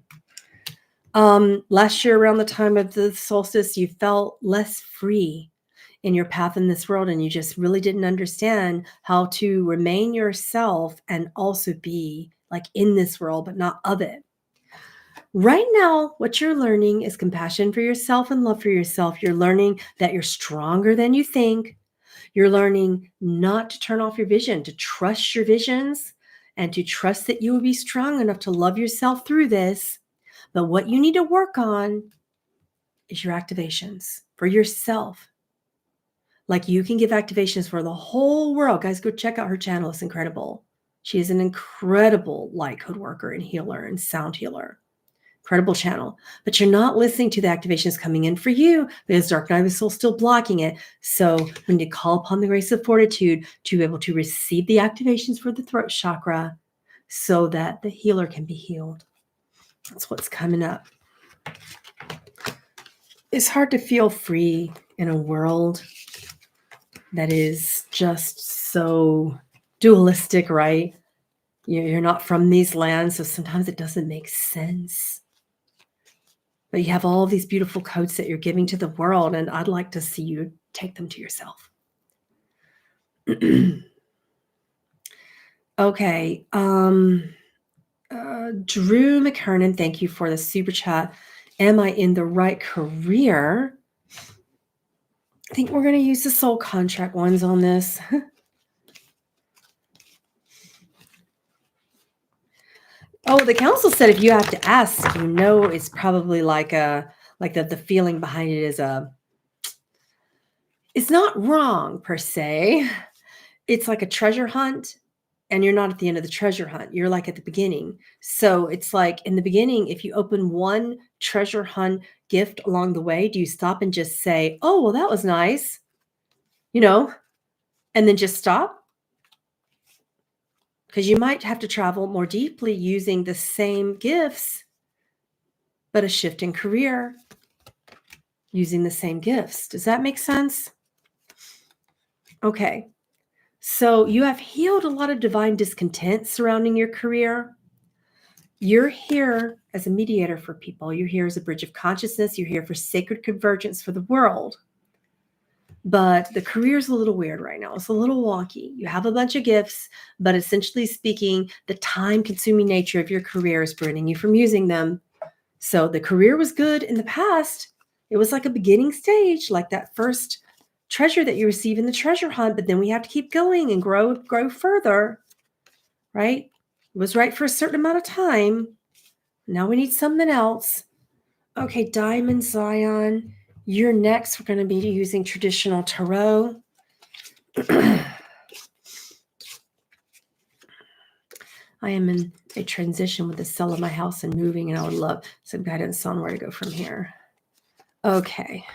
Last year around the time of the solstice, you felt less free in your path in this world, and you just really didn't understand how to remain yourself and also be like in this world, but not of it. Right now, what you're learning is compassion for yourself and love for yourself. You're learning that you're stronger than you think. You're learning not to turn off your vision, to trust your visions, and to trust that you will be strong enough to love yourself through this. But what you need to work on is your activations for yourself. Like you can give activations for the whole world. Guys, go check out her channel. It's incredible. She is an incredible light code worker and healer and sound healer. Incredible channel. But you're not listening to the activations coming in for you because Dark Night of the Soul is still blocking it. So we need to call upon the grace of fortitude to be able to receive the activations for the throat chakra so that the healer can be healed. That's what's coming up. It's hard to feel free in a world that is just so dualistic, right? You're not from these lands, so sometimes it doesn't make sense. But you have all these beautiful codes that you're giving to the world, and I'd like to see you take them to yourself. Okay. Drew McKernan, thank you for the super chat. Am I in the right career? I think we're going to use the soul contract ones on this. Oh, the council said if you have to ask, it's probably like the feeling behind it is it's not wrong per se. It's like a treasure hunt, and you're not at the end of the treasure hunt. You're like at the beginning. So it's like in the beginning, if you open one treasure hunt gift along the way, do you stop and just say, oh, well, that was nice, and then just stop? Because you might have to travel more deeply using the same gifts, but a shift in career using the same gifts. Does that make sense? Okay. So you have healed a lot of divine discontent surrounding your career. You're here as a mediator for people. You're here as a bridge of consciousness. You're here for sacred convergence for the world. But the career is a little weird right now. It's a little wonky. You have a bunch of gifts, but essentially speaking, the time-consuming nature of your career is preventing you from using them. So the career was good in the past. It was like a beginning stage, like that first treasure that you receive in the treasure hunt, but then we have to keep going and grow further, right? It was right for a certain amount of time. Now we need something else. Okay, Diamond Zion, you're next. We're going to be using traditional tarot. I am in a transition with the sale of my house and moving, and I would love some guidance on where to go from here. Okay.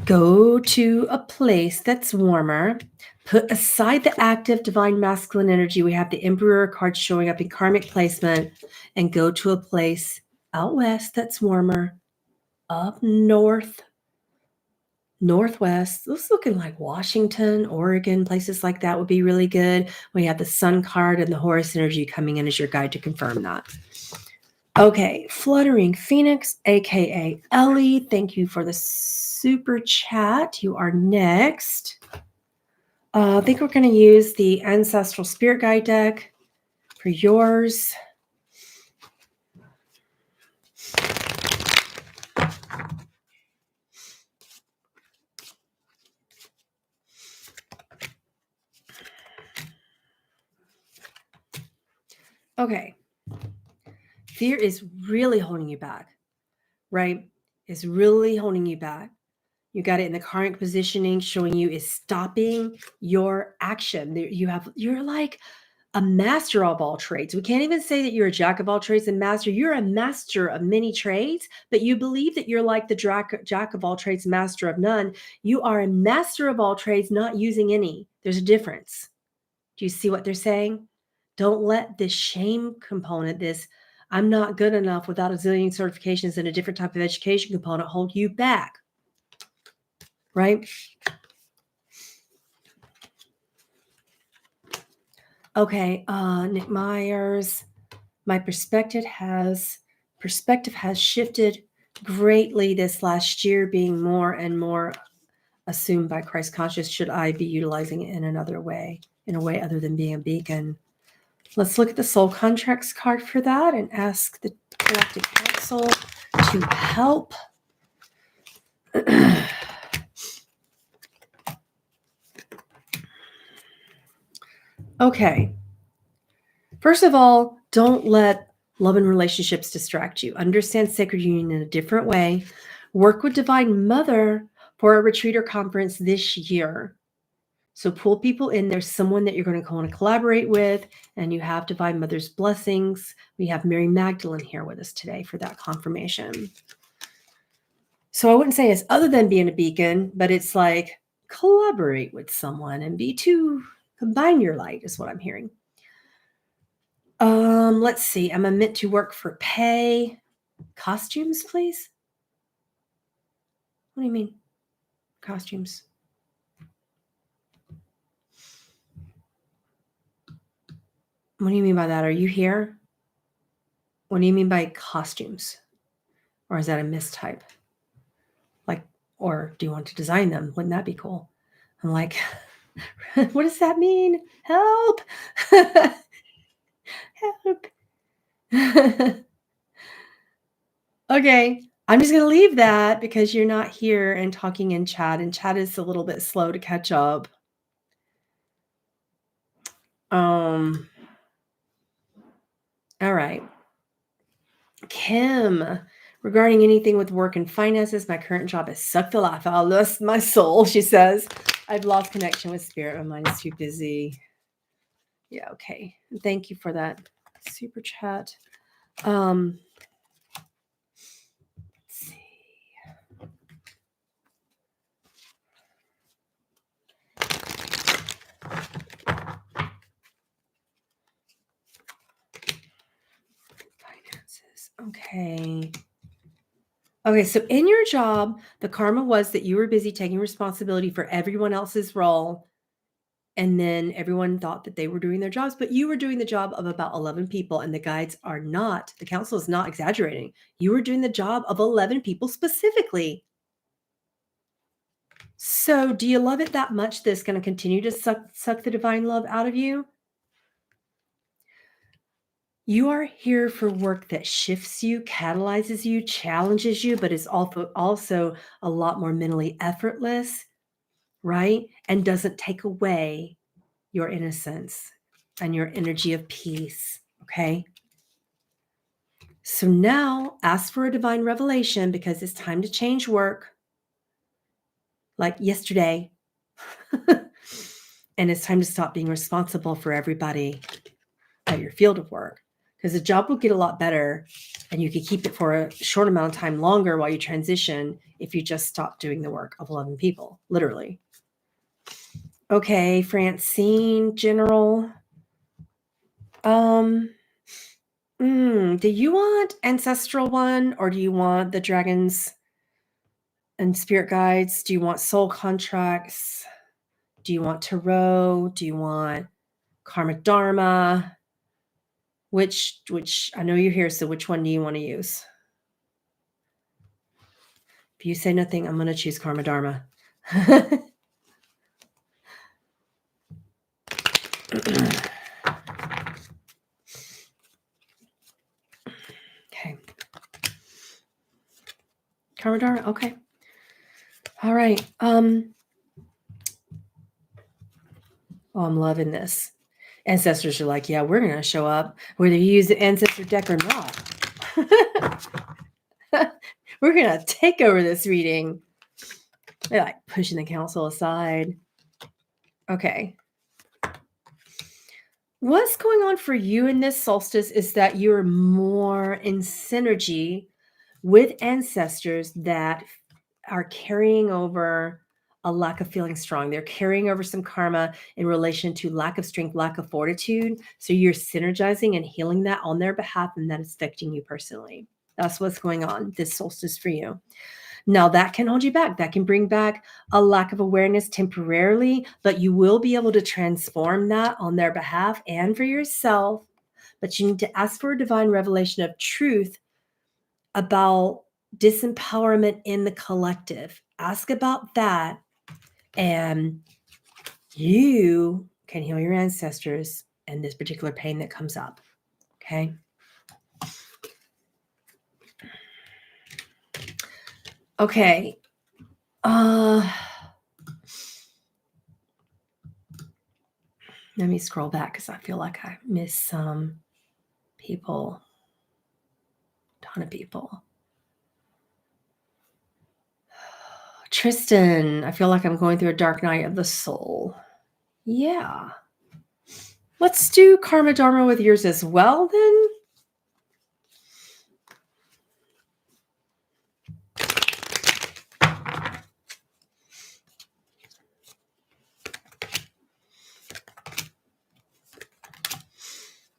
Go to a place that's warmer. Put aside the active divine masculine energy. We have the Emperor card showing up in karmic placement, and go to a place out west that's warmer, up north, northwest. This is looking like Washington, Oregon, places like that would be really good. We have the Sun card and the Horus energy coming in as your guide to confirm that. Okay, Fluttering Phoenix, aka Ellie, thank you for the super chat. You are next. I think we're going to use the Ancestral Spirit Guide deck for yours. Okay. Fear is really holding you back, right? It's really holding you back. You got it in the current positioning, showing you is stopping your action. You're like a master of all trades. We can't even say that you're a jack of all trades and master. You're a master of many trades, but you believe that you're like the jack of all trades, master of none. You are a master of all trades, not using any. There's a difference. Do you see what they're saying? Don't let this shame component, this I'm not good enough without a zillion certifications and a different type of education component hold you back. right? Okay, Nick Myers, my perspective has shifted greatly this last year, being more and more assumed by Christ conscious. Should I be utilizing it in another way, in a way other than being a beacon? Let's look at the soul contracts card for that and ask the Galactic Council to help. Okay. First of all, don't let love and relationships distract you. Understand sacred union in a different way. Work with Divine Mother for a retreat or conference this year. So pull people in. There's someone that you're going to want to collaborate with, and you have Divine Mother's blessings. We have Mary Magdalene here with us today for that confirmation. So I wouldn't say it's other than being a beacon, but it's like collaborate with someone and combine your light is what I'm hearing. Let's see. Am I meant to work for pay? Costumes, please? What do you mean? Costumes. What do you mean by that? Are you here? What do you mean by costumes? Or is that a mistype? Like, or do you want to design them? Wouldn't that be cool? I'm like, what does that mean? Help! Help! Okay, I'm just going to leave that because you're not here and talking in chat, and chat is a little bit slow to catch up. All right. Kim, regarding anything with work and finances, my current job has sucked the life out of my soul, she says. I've lost connection with spirit. My mind is too busy. Yeah, okay. Thank you for that super chat. Let's see. Finances. Okay. Okay, so in your job, the karma was that you were busy taking responsibility for everyone else's role. And then everyone thought that they were doing their jobs, but you were doing the job of about 11 people. And the council is not exaggerating. You were doing the job of 11 people specifically. So do you love it that much that's going to continue to suck the divine love out of you? You are here for work that shifts you, catalyzes you, challenges you, but is also a lot more mentally effortless, right? And doesn't take away your innocence and your energy of peace, okay? So now ask for a divine revelation because it's time to change work like yesterday. And it's time to stop being responsible for everybody at your field of work because the job will get a lot better and you could keep it for a short amount of time longer while you transition if you just stop doing the work of 11 people, literally. Okay, Francine, General. Do you want Ancestral One or do you want the Dragons and Spirit Guides? Do you want Soul Contracts? Do you want Tarot? Do you want Karmic Dharma? Which I know you're here, so which one do you want to use? If you say nothing, I'm going to choose Karma Dharma. Okay. Karma Dharma, okay. All right. Oh, I'm loving this. Ancestors are like, yeah, we're going to show up whether you use the Ancestor deck or not. We're going to take over this reading. They're like pushing the council aside. Okay. What's going on for you in this solstice is that you're more in synergy with ancestors that are carrying over a lack of feeling strong. They're carrying over some karma in relation to lack of strength, lack of fortitude. So you're synergizing and healing that on their behalf, and that is affecting you personally. That's what's going on this solstice for you. Now that can hold you back. That can bring back a lack of awareness temporarily, but you will be able to transform that on their behalf and for yourself. But you need to ask for a divine revelation of truth about disempowerment in the collective. Ask about that, and you can heal your ancestors and this particular pain that comes up. Okay. Okay. Let me scroll back because I feel like I missed some people. Ton of people. Tristan, I feel like I'm going through a dark night of the soul. Yeah. Let's do Karma Dharma with yours as well then.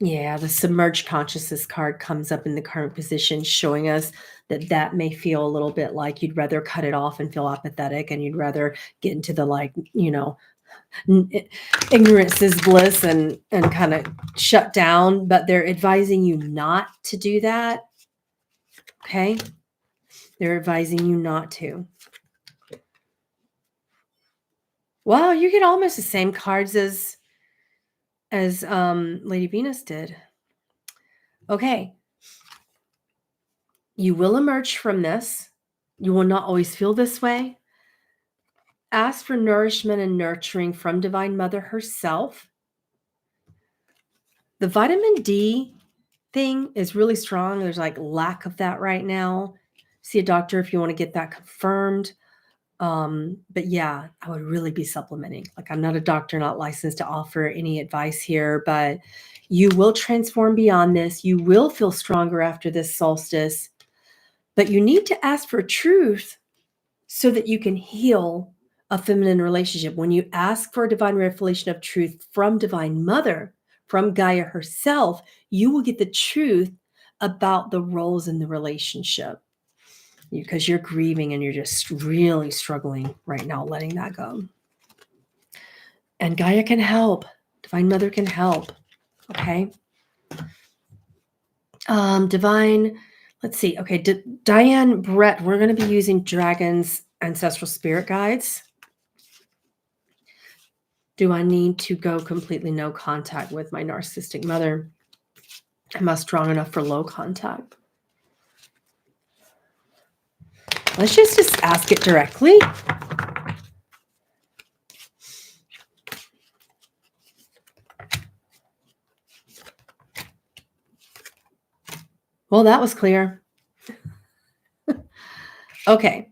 Yeah, the submerged consciousness card comes up in the current position, showing us that that may feel a little bit like you'd rather cut it off and feel apathetic, and you'd rather get into the, like, ignorance is bliss and kind of shut down, but they're advising you not to do that. Okay. They're advising you not to. Wow, you get almost the same cards as Lady Venus did. Okay. You will emerge from this. You will not always feel this way. Ask for nourishment and nurturing from Divine Mother herself. The vitamin D thing is really strong. There's like lack of that right now. See a doctor if you want to get that confirmed. But yeah, I would really be supplementing. Like, I'm not a doctor, not licensed to offer any advice here, but you will transform beyond this. You will feel stronger after this solstice, but you need to ask for truth so that you can heal a feminine relationship. When you ask for a divine revelation of truth from Divine Mother, from Gaia herself, you will get the truth about the roles in the relationship, because you're grieving and you're just really struggling right now letting that go. And Gaia can help. Divine Mother can help. Okay. Divine, let's see. Okay. Diane Brett, we're going to be using Dragon's Ancestral Spirit Guides. Do I need to go completely no contact with my narcissistic mother? Am I strong enough for low contact? Let's just ask it directly. Well, that was clear. Okay.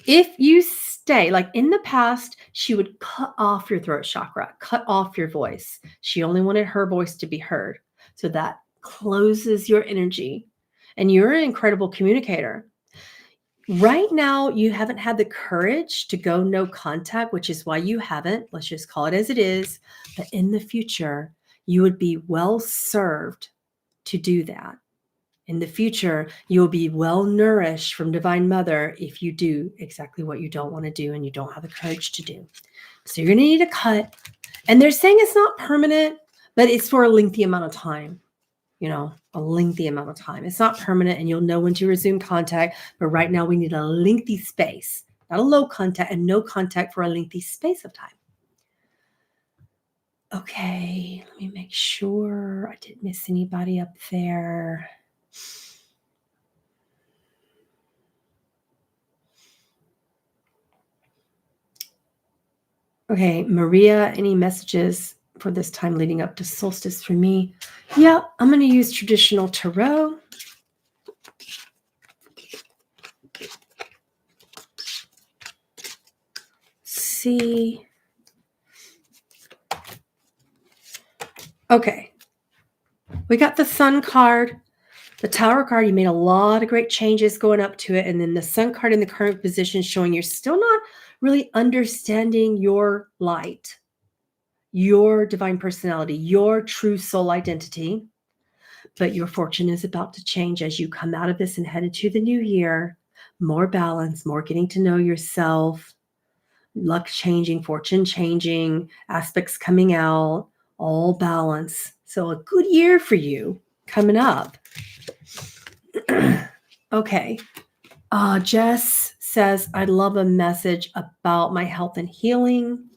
If you stay, like in the past, she would cut off your throat chakra, cut off your voice. She only wanted her voice to be heard. So that closes your energy. And you're an incredible communicator. Right now, you haven't had the courage to go no contact, which is why you haven't. Let's just call it as it is. But in the future, you would be well served to do that. In the future, you'll be well nourished from Divine Mother if you do exactly what you don't want to do and you don't have the courage to do. So you're going to need a cut. And they're saying it's not permanent, but it's for a lengthy amount of time. A lengthy amount of time. It's not permanent, and you'll know when to resume contact. But right now, we need a lengthy space, not a low contact, and no contact for a lengthy space of time. Okay, let me make sure I didn't miss anybody up there. Okay, Maria, any messages for this time leading up to solstice for me? Yeah, I'm going to use traditional tarot. See. Okay. We got the Sun card. The Tower card, you made a lot of great changes going up to it. And then the Sun card in the current position showing you're still not really understanding your light, your divine personality, your true soul identity. But your fortune is about to change as you come out of this and head into the new year. more balance, more getting to know yourself, luck changing, fortune changing, aspects coming out, all balance. So a good year for you coming up. Okay. Jess says, I'd love a message about my health and healing.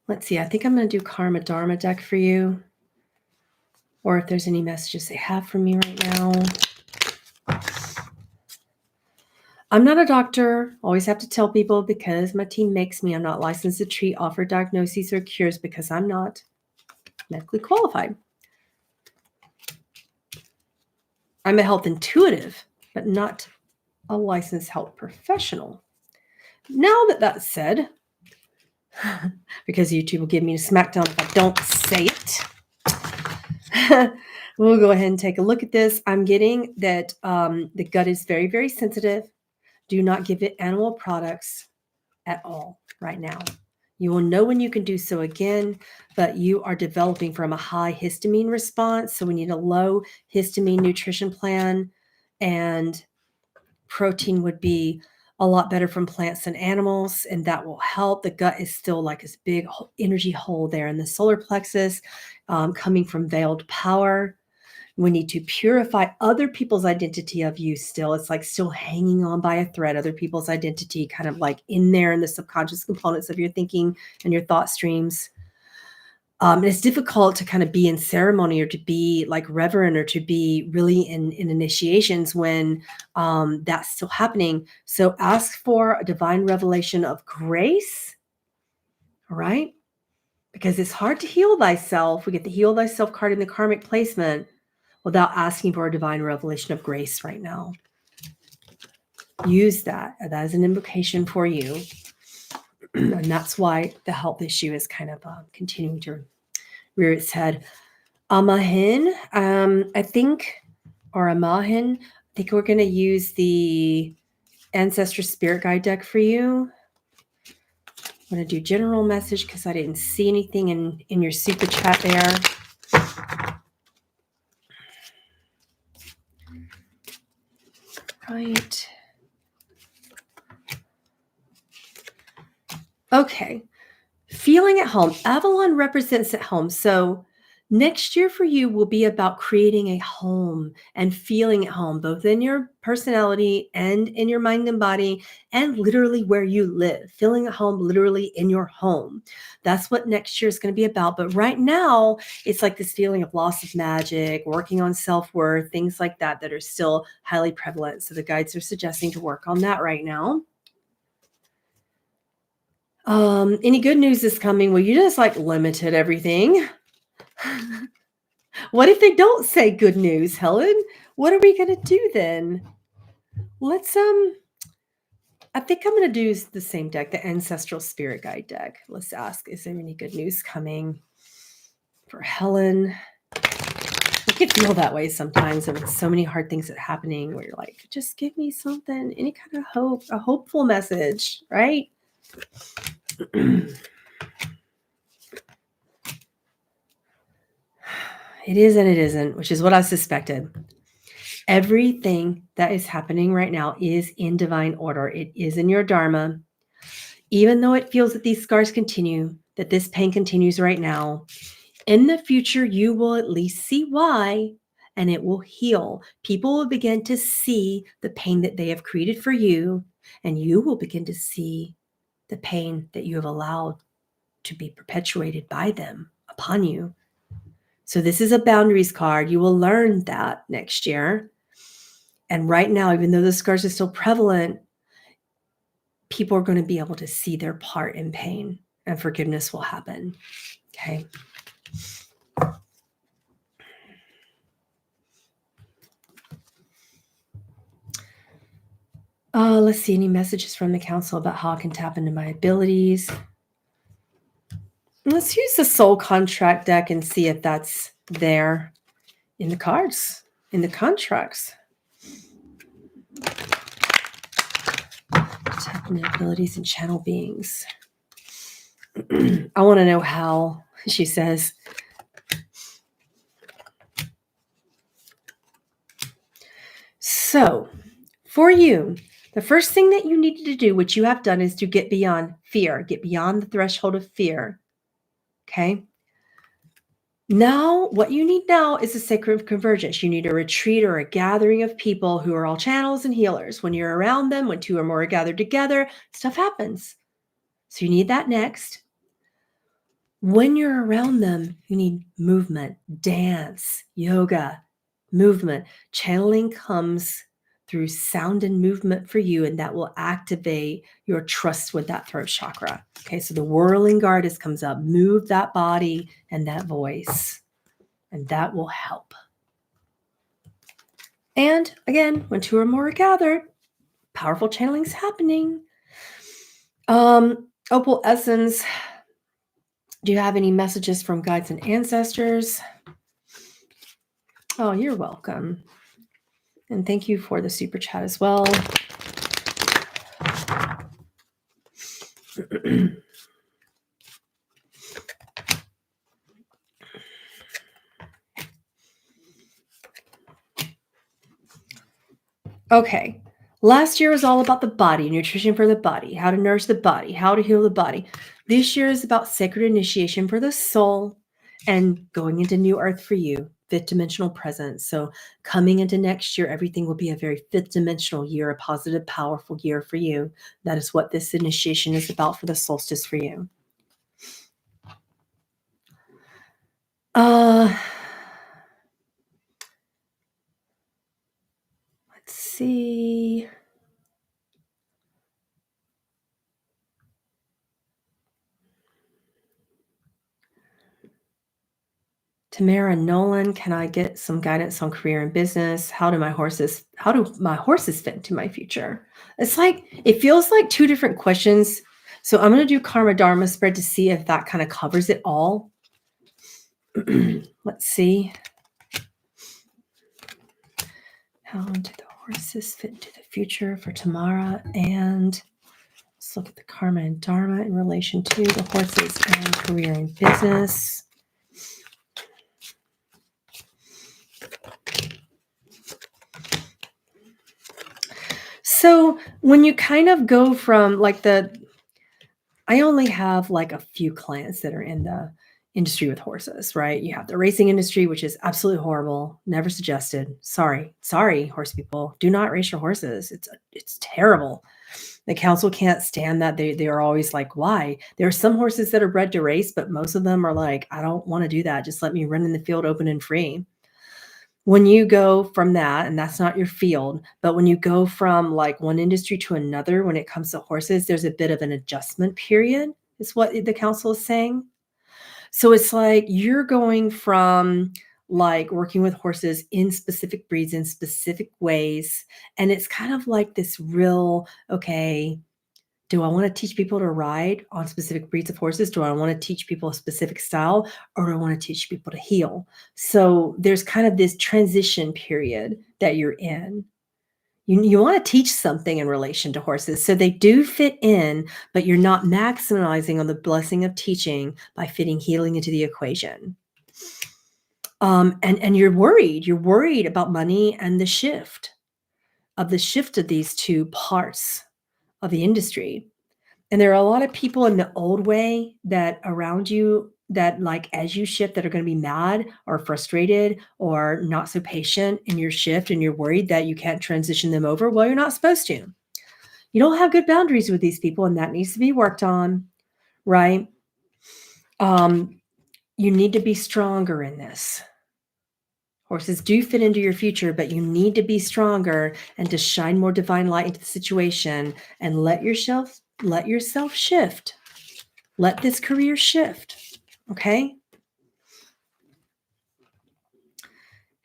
Let's see. I think I'm going to do Karma Dharma deck for you. Or if there's any messages they have for me right now. I'm not a doctor. Always have to tell people because my team makes me. I'm not licensed to treat, offer diagnoses, or cures because I'm not medically qualified. I'm a health intuitive, but not a licensed health professional. Now that that's said, because YouTube will give me a smackdown if I don't say it, we'll go ahead and take a look at this. I'm getting that the gut is very, very sensitive. Do not give it animal products at all right now. You will know when you can do so again, but you are developing from a high histamine response. So we need a low histamine nutrition plan, and protein would be a lot better from plants and animals, and that will help. The gut is still like this big energy hole there in the solar plexus, coming from veiled power. We need to purify other people's identity of you still. It's like still hanging on by a thread, other people's identity kind of like in there in the subconscious components of your thinking and your thought streams. And it's difficult to kind of be in ceremony or to be like reverent or to be really in initiations when that's still happening. So ask for a divine revelation of grace, all right? Because it's hard to heal thyself. We get the heal thyself card in the karmic placement without asking for a divine revelation of grace right now. Use that. That is an invocation for you. And that's why the health issue is kind of continuing to rear its head. Amahin, I think, or Amahin, I think we're going to use the Ancestor Spirit Guide deck for you. I'm going to do general message because I didn't see anything in your super chat there. Right. Okay. Feeling at home. Avalon represents at home. So next year for you will be about creating a home and feeling at home, both in your personality and in your mind and body, and literally where you live. Feeling at home literally in your home. That's what next year is going to be about. But right now, it's like this feeling of loss of magic, working on self-worth, things like that that are still highly prevalent. So the guides are suggesting to work on that right now. Any good news is coming? Well, you just like limited everything. What if they don't say good news, Helen? What are we going to do then? Let's, I think I'm going to do the same deck, the Ancestral Spirit Guide deck. Let's ask, is there any good news coming for Helen? It can feel that way sometimes, and with so many hard things that are happening where you're like, just give me something, any kind of hope, a hopeful message, right? It is and it isn't, which is what I suspected. Everything that is happening right now is in divine order. It is in your dharma. Even though it feels that these scars continue, that this pain continues right now, in the future, you will at least see why, and it will heal. People will begin to see the pain that they have created for you, and you will begin to see the pain that you have allowed to be perpetuated by them upon you. So this is a boundaries card. You will learn that next year. And right now, even though the scars are still prevalent, people are going to be able to see their part in pain, and forgiveness will happen. Okay. Let's see, any messages from the council about how I can tap into my abilities. Let's use the soul contract deck and see if that's there in the cards, in the contracts. Tap into abilities and channel beings. I want to know how, she says. So for you, the first thing that you needed to do, which you have done, is to get beyond fear, get beyond the threshold of fear. Okay. Now, what you need now is a sacred convergence. You need a retreat or a gathering of people who are all channels and healers. When you're around them, when two or more are gathered together, stuff happens. So you need that next. When you're around them, you need movement, dance, yoga, movement. Channeling comes through sound and movement for you, and that will activate your trust with that throat chakra. Okay, so the whirling goddess comes up. Move that body and that voice, and that will help. And again, when two or more are gathered, powerful channeling's happening. Opal Essence, do you have any messages from guides and ancestors? Oh, you're welcome. And thank you for the super chat as well. Okay. Last year was all about the body, nutrition for the body, how to nourish the body, how to heal the body. This year is about sacred initiation for the soul and going into new earth for you, fifth dimensional presence. So coming into next year, everything will be a very fifth dimensional year, a positive, powerful year for you. That is what this initiation is about for the solstice for you. Let's see. Tamara Nolan, can I get some guidance on career and business? How do my horses fit into my future? It's like, it feels like two different questions. So I'm going to do Karma Dharma spread to see if that kind of covers it all. Let's see. How do the horses fit into the future for Tamara? And let's look at the Karma and Dharma in relation to the horses and career and business. So when you kind of go from like I only have like a few clients that are in the industry with horses, right? You have the racing industry, which is absolutely horrible. Never suggested. Sorry, horse people. Do not race your horses. It's terrible. The council can't stand that. They are always like, why? There are some horses that are bred to race, but most of them are like, I don't want to do that. Just let me run in the field open and free. When you go from that, and that's not your field, but when you go from like one industry to another, when it comes to horses, there's a bit of an adjustment period, is what the council is saying. So it's like you're going from like working with horses in specific breeds in specific ways. And it's kind of like this real, okay, do I want to teach people to ride on specific breeds of horses? Do I want to teach people a specific style, or do I want to teach people to heal? So there's kind of this transition period that you're in. You want to teach something in relation to horses. So they do fit in, but you're not maximizing on the blessing of teaching by fitting healing into the equation. And you're worried. You're worried about money and the shift of these two parts of the industry. And there are a lot of people in the old way that around you that like as you shift that are going to be mad or frustrated or not so patient in your shift, and you're worried that you can't transition them over. Well, you're not supposed to. You don't have good boundaries with these people, and that needs to be worked on, right? You need to be stronger in this. Horses do fit into your future, but you need to be stronger and to shine more divine light into the situation and let yourself shift. Let this career shift. Okay.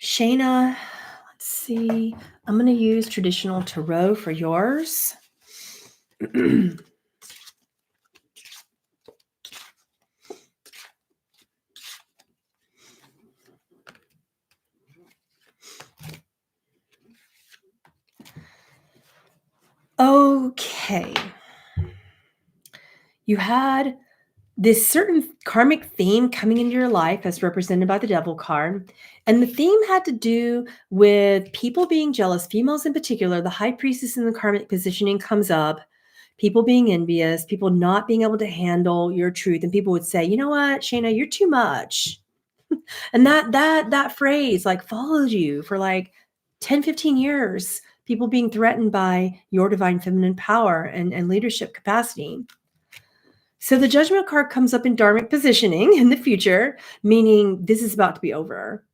Shayna, let's see. I'm going to use traditional tarot for yours. Okay. You had this certain karmic theme coming into your life as represented by the devil card. And the theme had to do with people being jealous, females in particular. The high priestess in the karmic positioning comes up, people being envious, people not being able to handle your truth. And people would say, you know what, Shayna, you're too much. And that phrase like followed you for like 10, 15 years, people being threatened by your divine feminine power and leadership capacity. So the judgment card comes up in dharmic positioning in the future, meaning this is about to be over.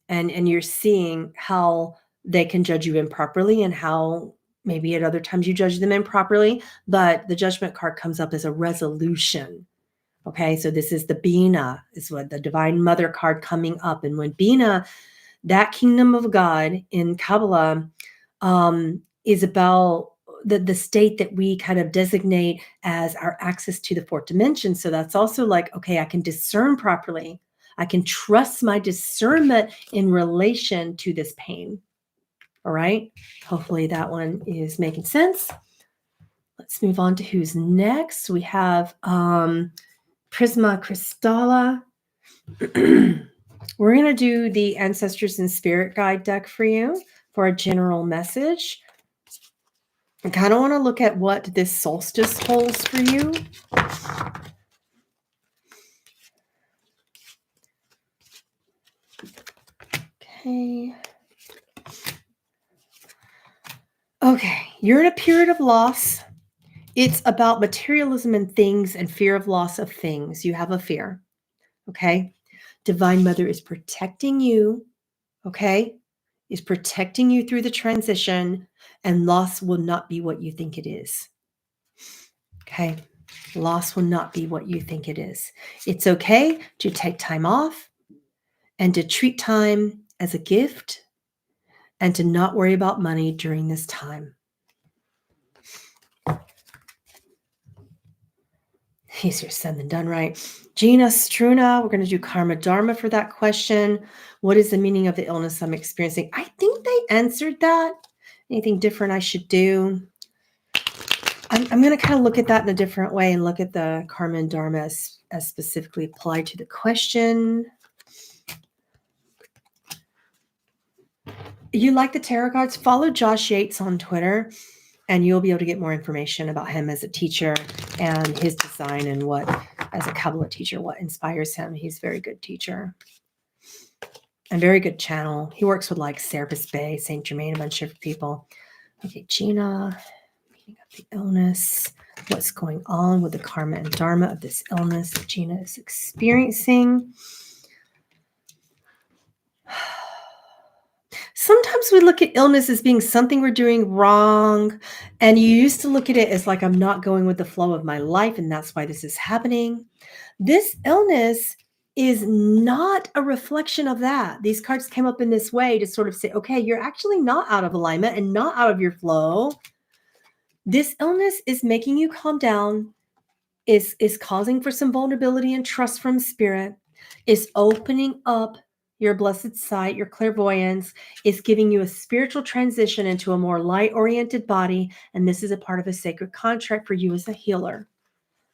And you're seeing how they can judge you improperly and how maybe at other times you judge them improperly. But the judgment card comes up as a resolution. Okay, so this is the Bina, is what the Divine Mother card coming up. And when Bina, that kingdom of God in Kabbalah, is about the state that we kind of designate as our access to the fourth dimension. So that's also like, okay, I can discern properly. I can trust my discernment in relation to this pain. All right. Hopefully that one is making sense. Let's move on to who's next. We have Prisma Crystalla. We're going to do the Ancestors and Spirit Guide deck for you for a general message. I kind of want to look at what this solstice holds for you. Okay. Okay, you're in a period of loss. It's about materialism and things and fear of loss of things. You have a fear. Okay. Divine Mother is protecting you. Okay. Is protecting you through the transition, and loss will not be what you think it is. Okay. Loss will not be what you think it is. It's okay to take time off and to treat time as a gift and to not worry about money during this time. Easier said than done, right? Gina Struna, we're going to do Karma Dharma for that question. What is the meaning of the illness I'm experiencing? I think they answered that. Anything different I should do? I'm going to kind of look at that in a different way and look at the Karma and Dharma as specifically applied to the question. You like the tarot cards? Follow Josh Yates on Twitter, and you'll be able to get more information about him as a teacher and his design and what, as a Kabbalah teacher, what inspires him. He's a very good teacher and very good channel. He works with like Serapis Bay, Saint Germain, a bunch of people. Okay, Gina, meaning of the illness. What's going on with the karma and dharma of this illness that Gina is experiencing? Sometimes we look at illness as being something we're doing wrong. And you used to look at it as like, I'm not going with the flow of my life, and that's why this is happening. This illness is not a reflection of that. These cards came up in this way to sort of say, okay, you're actually not out of alignment and not out of your flow. This illness is making you calm down, is causing for some vulnerability and trust from spirit, is opening up your blessed sight, your clairvoyance, is giving you a spiritual transition into a more light-oriented body, and this is a part of a sacred contract for you as a healer.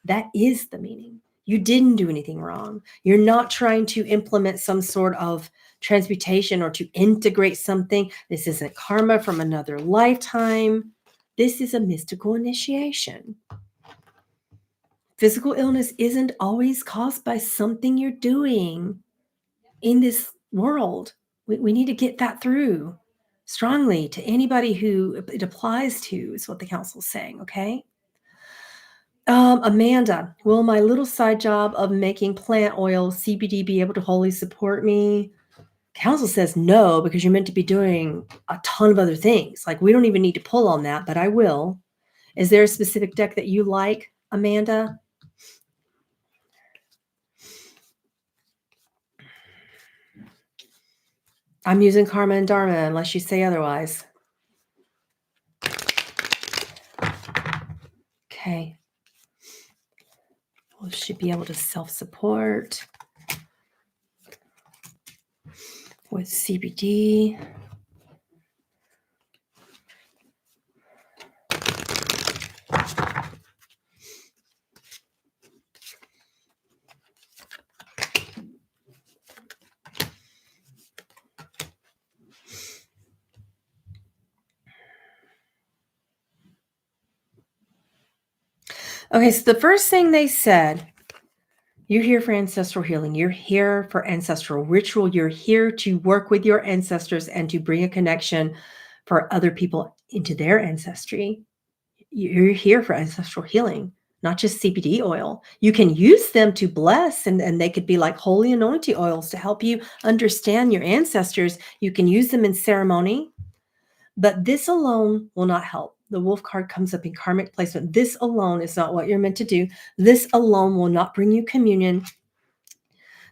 That is the meaning. You didn't do anything wrong. You're not trying to implement some sort of transmutation or to integrate something. This isn't karma from another lifetime. This is a mystical initiation. Physical illness isn't always caused by something you're doing in this world. We need to get that through strongly to anybody who it applies to, is what the council is saying, okay? Amanda, will my little side job of making plant oil CBD be able to wholly support me? Council says no, because you're meant to be doing a ton of other things. Like, we don't even need to pull on that, but I will. Is there a specific deck that you like, Amanda? I'm using Karma and Dharma unless you say otherwise. Okay. We should be able to self-support with CBD. Okay, so the first thing they said, you're here for ancestral healing. You're here for ancestral ritual. You're here to work with your ancestors and to bring a connection for other people into their ancestry. You're here for ancestral healing, not just CBD oil. You can use them to bless, and they could be like holy anointing oils to help you understand your ancestors. You can use them in ceremony, but this alone will not help. The wolf card comes up in karmic placement. This alone is not what you're meant to do. This alone will not bring you communion.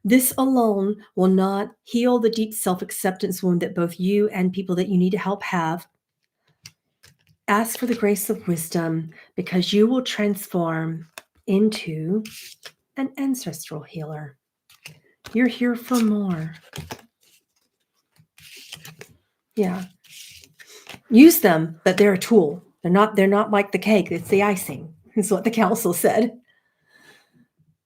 This alone will not heal the deep self-acceptance wound that both you and people that you need to help have. Ask for the grace of wisdom, because you will transform into an ancestral healer. You're here for more. Yeah. Use them, but they're a tool. They're not like the cake. It's the icing, is what the council said.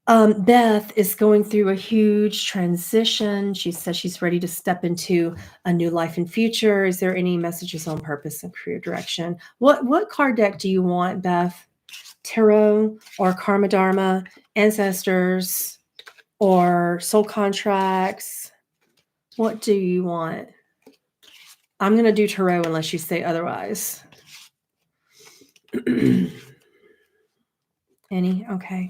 Beth is going through a huge transition. She says she's ready to step into a new life and future. Is there any messages on purpose and career direction? What card deck do you want, Beth? Tarot or Karma Dharma, Ancestors, or Soul Contracts? What do you want? I'm going to do Tarot unless you say otherwise. Any? Okay.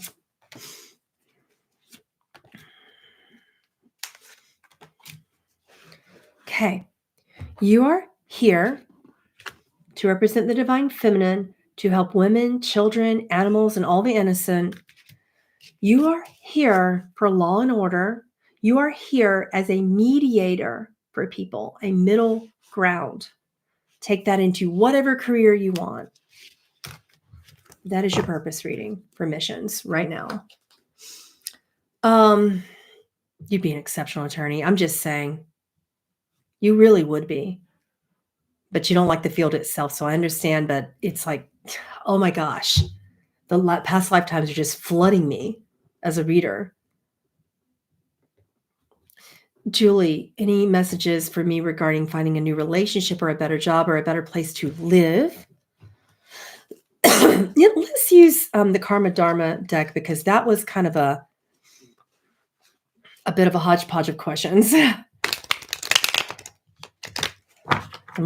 Okay. You are here to represent the divine feminine, to help women, children, animals, and all the innocent. You are here for law and order. You are here as a mediator for people, a middle ground. Take that into whatever career you want. That is your purpose reading for missions right now. You'd be an exceptional attorney. I'm just saying. You really would be. But you don't like the field itself, so I understand, but it's like, oh my gosh. The past lifetimes are just flooding me as a reader. Julie, any messages for me regarding finding a new relationship or a better job or a better place to live? Yeah, let's use the Karma Dharma deck, because that was kind of a bit of a hodgepodge of questions. And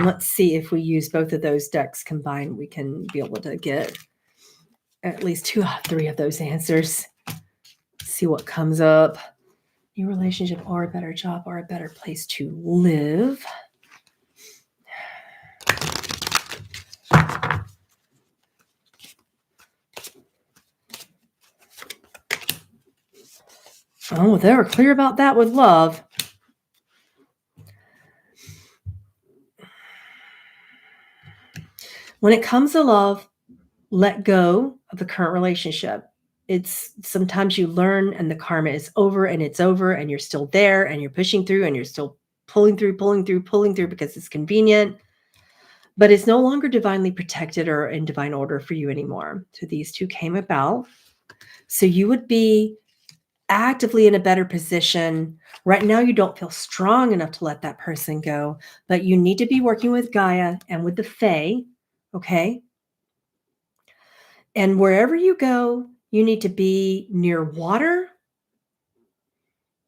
let's see if we use both of those decks combined, we can be able to get at least 2 or 3 of those answers. See what comes up. New relationship or a better job or a better place to live. Oh, they were clear about that with love. When it comes to love, let go of the current relationship. It's sometimes you learn and the karma is over and it's over and you're still there and you're pushing through and you're still pulling through because it's convenient, but it's no longer divinely protected or in divine order for you anymore. So these two came about. So you would be actively in a better position. Right now, you don't feel strong enough to let that person go, but you need to be working with Gaia and with the Fae, okay? And wherever you go, you need to be near water,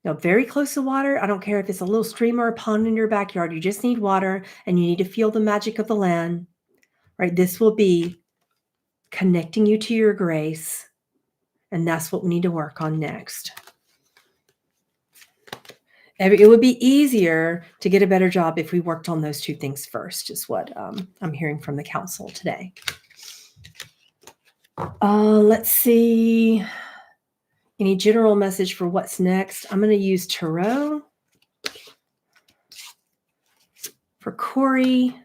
very close to water. I don't care if it's a little stream or a pond in your backyard. You just need water, and you need to feel the magic of the land, right? This will be connecting you to your grace, and that's what we need to work on next. It would be easier to get a better job if we worked on those 2 things first, is what I'm hearing from the council today. Let's see. Any general message for what's next? I'm going to use Tarot for Corey.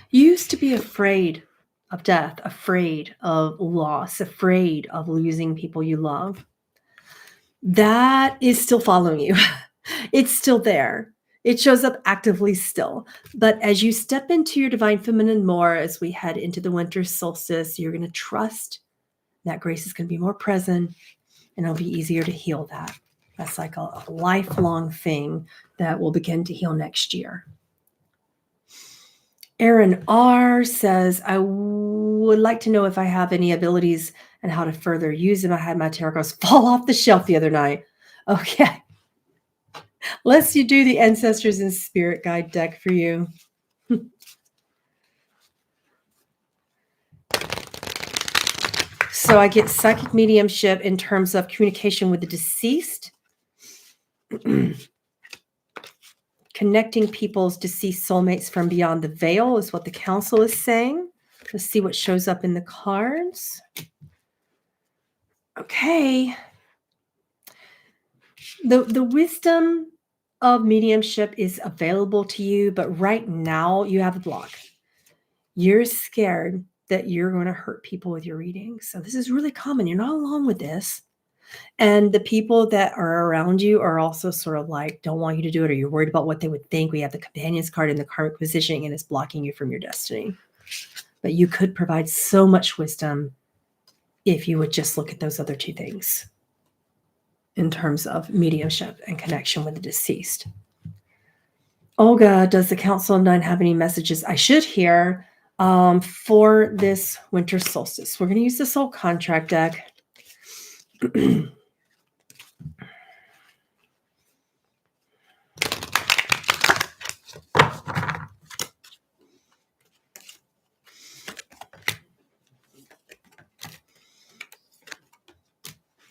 You used to be afraid of death, afraid of loss, afraid of losing people you love. That is still following you. It's still there. It shows up actively still. But as you step into your divine feminine more, as we head into the winter solstice, you're going to trust that grace is going to be more present, and it'll be easier to heal that. That's like a lifelong thing that will begin to heal next year. Aaron R says, I would like to know if I have any abilities and how to further use them. I had my tarot cards fall off the shelf the other night. Okay. Let's do the Ancestors and Spirit Guide deck for you. So I get psychic mediumship in terms of communication with the deceased, connecting people's deceased soulmates from beyond the veil is what the council is saying. Let's see what shows up in the cards. Okay. The wisdom of mediumship is available to you, but right now you have a block. You're scared that you're going to hurt people with your reading. So this is really common. You're not alone with this. And the people that are around you are also sort of like, don't want you to do it, or you're worried about what they would think. We have the Companion's card in the karmic positioning, and it's blocking you from your destiny. But you could provide so much wisdom if you would just look at those other two things in terms of mediumship and connection with the deceased. Olga, does the Council of Nine have any messages I should hear for this winter solstice? We're going to use the Soul Contract deck.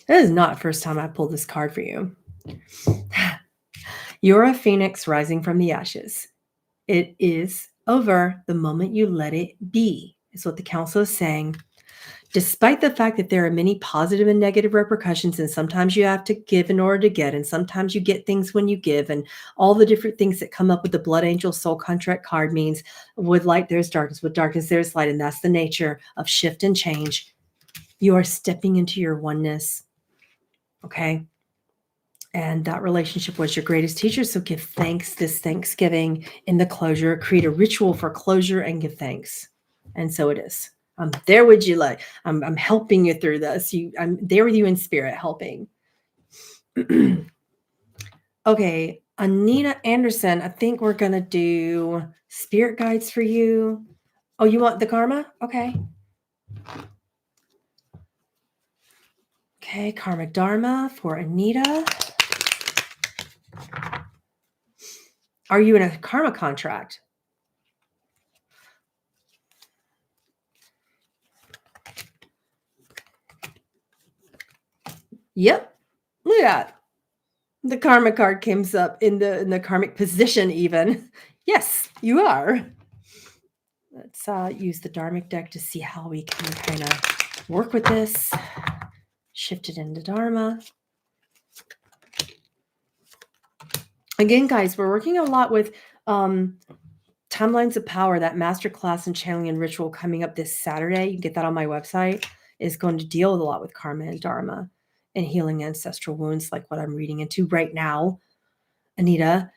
This is not the first time I pulled this card for you. You're a phoenix rising from the ashes. It is over the moment you let it be, is what the council is saying. Despite the fact that there are many positive and negative repercussions, and sometimes you have to give in order to get, and sometimes you get things when you give, and all the different things that come up with the Blood Angel Soul Contract card means with light there's darkness, with darkness there's light, and that's the nature of shift and change. You are stepping into your oneness. Okay. And that relationship was your greatest teacher. So give thanks this Thanksgiving in the closure. Create a ritual for closure and give thanks. And so it is. I'm there with you. Like I'm helping you through this. I'm there with you in spirit, helping. Okay, Anita Anderson. I think we're gonna do spirit guides for you. Oh, you want the karma? Okay. Okay, karmic dharma for Anita. Are you in a karma contract? Yep. Look at that. The karma card comes up in the karmic position even. Yes, you are. Let's use the Dharmic deck to see how we can kind of work with this. Shift it into Dharma. Again, guys, we're working a lot with Timelines of Power, that masterclass in channeling and ritual coming up this Saturday. You can get that on my website. Is going to deal a lot with karma and dharma and healing ancestral wounds, like what I'm reading into right now. Anita,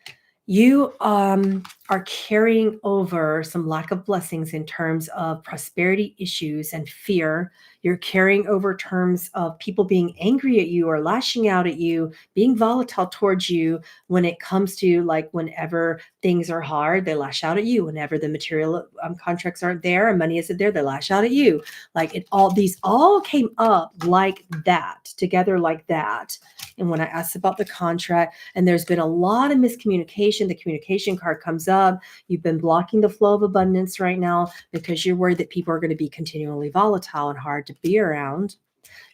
you are carrying over some lack of blessings in terms of prosperity issues and fear. You're carrying over terms of people being angry at you or lashing out at you, being volatile towards you when it comes to, like, whenever things are hard, they lash out at you. Whenever the material contracts aren't there and money isn't there, they lash out at you. Like these all came up like that, together like that. And when I asked about the contract, and there's been a lot of miscommunication, the communication card comes up. You've been blocking the flow of abundance right now because you're worried that people are going to be continually volatile and hard to be around.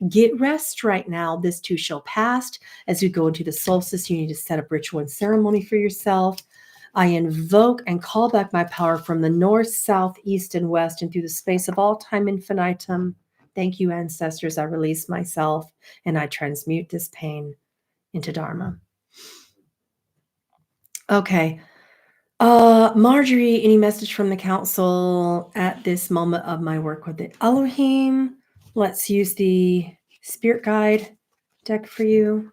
Get rest right now. This too shall pass. As we go into the solstice, you need to set up ritual and ceremony for yourself. I invoke and call back my power from the north, south, east, and west, and through the space of all time infinitum. Thank you, ancestors. I release myself and I transmute this pain into Dharma. Okay. Marjorie, any message from the council at this moment of my work with the Elohim? Let's use the spirit guide deck for you.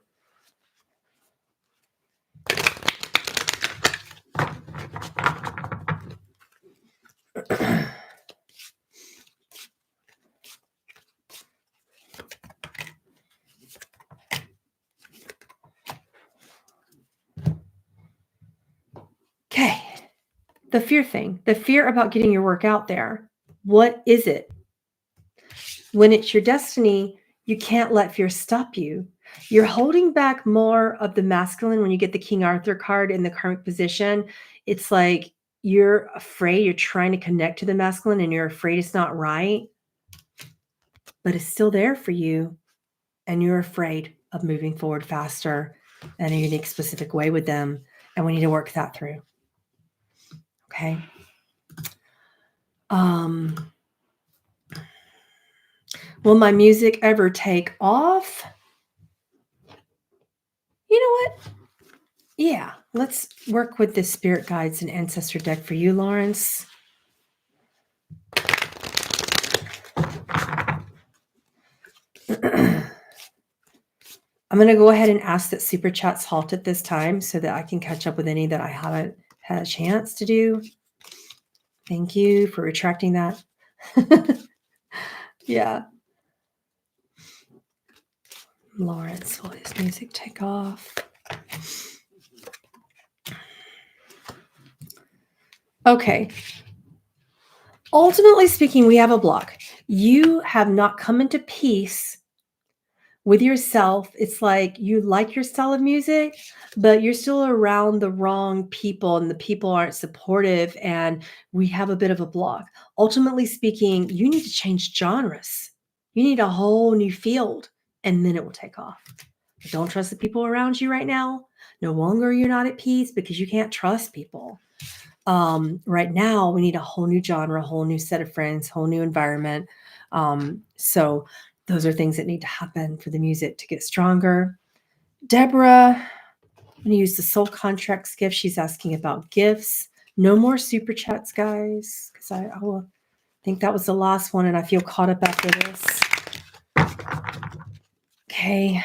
The fear thing, the fear about getting your work out there. What is it? When it's your destiny, you can't let fear stop you. You're holding back more of the masculine when you get the King Arthur card in the current position. It's like you're afraid, you're trying to connect to the masculine and you're afraid it's not right, but it's still there for you. And you're afraid of moving forward faster in a unique, specific way with them. And we need to work that through. Okay. Will my music ever take off? You know what? Yeah, let's work with the spirit guides and ancestor deck for you, Lawrence. I'm going to go ahead and ask that super chats halt at this time so that I can catch up with any that I haven't had a chance to do. Thank you for retracting that. Yeah. Lawrence, will his music take off? Okay. Ultimately speaking, we have a block. You have not come into peace with yourself. It's like you like your style of music, but you're still around the wrong people and the people aren't supportive, and we have a bit of a block. Ultimately speaking, you need to change genres. You need a whole new field, and then it will take off. But don't trust the people around you right now. No longer you're not at peace because you can't trust people. Right now, we need a whole new genre, a whole new set of friends, whole new environment. So those are things that need to happen for the music to get stronger. Deborah, I'm going to use the soul contracts gift. She's asking about gifts. No more super chats, guys, because I think that was the last one, and I feel caught up after this. Okay.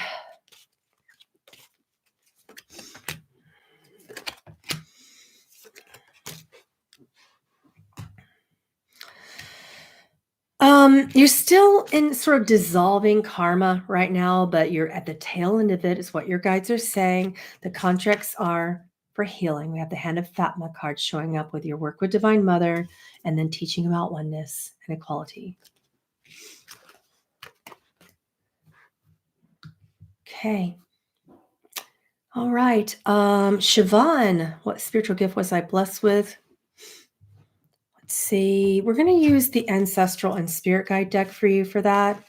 You're still in sort of dissolving karma right now, but you're at the tail end of it, is what your guides are saying. The contracts are for healing. We have the Hand of Fatma card showing up with your work with Divine Mother and then teaching about oneness and equality. Okay. All right. Siobhan, what spiritual gift was I blessed with? Let's see. We're going to use the Ancestral and Spirit Guide deck for you for that.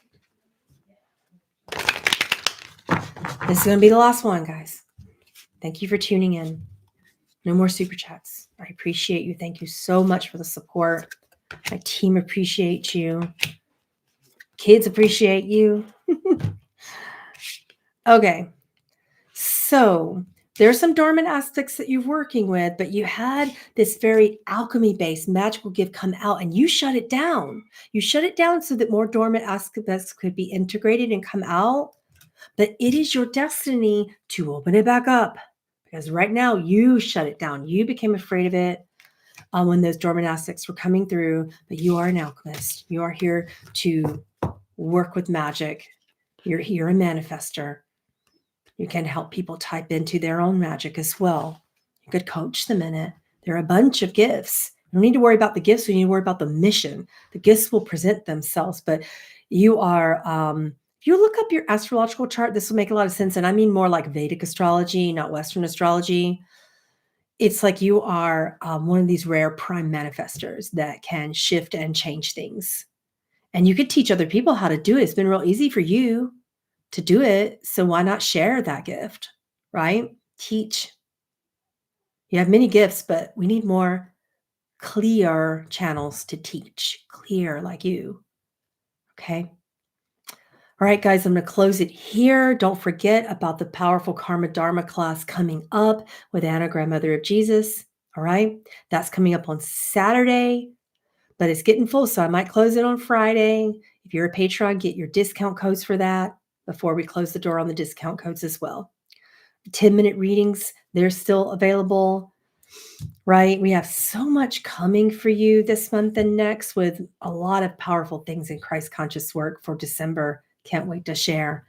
This is going to be the last one, guys. Thank you for tuning in. No more super chats. I appreciate you. Thank you so much for the support. My team appreciates you. Kids appreciate you. Okay. So there's some dormant aspects that you're working with, but you had this very alchemy-based magical gift come out and you shut it down. You shut it down so that more dormant aspects could be integrated and come out. But it is your destiny to open it back up, because right now you shut it down. You became afraid of it when those dormant aspects were coming through, but you are an alchemist. You are here to work with magic. You're a manifester. You can help people type into their own magic as well. You could coach them in it. There are a bunch of gifts. You don't need to worry about the gifts. You need to worry about the mission. The gifts will present themselves, but you are, if you look up your astrological chart, this will make a lot of sense. And I mean more like Vedic astrology, not Western astrology. It's like you are one of these rare prime manifestors that can shift and change things. And you could teach other people how to do it. It's been real easy for you to do it. So why not share that gift, right? Teach. You have many gifts, but we need more clear channels to teach. Clear like you. Okay. All right, guys, I'm going to close it here. Don't forget about the powerful Karma Dharma class coming up with Anna, Grandmother of Jesus. All right. That's coming up on Saturday, but it's getting full, so I might close it on Friday. If you're a patron, get your discount codes for that before we close the door on the discount codes as well. 10-minute readings, they're still available, right? We have so much coming for you this month and next with a lot of powerful things in Christ conscious work for December. Can't wait to share.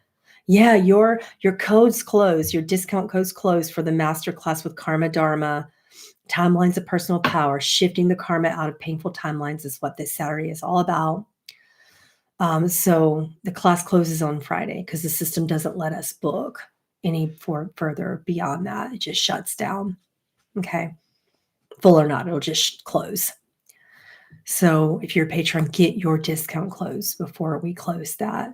Yeah, your codes close, your discount codes close for the masterclass with Karma Dharma Timelines of personal power, shifting the karma out of painful timelines is what this Saturday is all about. So the class closes on Friday because the system doesn't let us book any further beyond that. It just shuts down. Okay. Full or not, it'll just close. So if you're a patron, get your discount closed before we close that.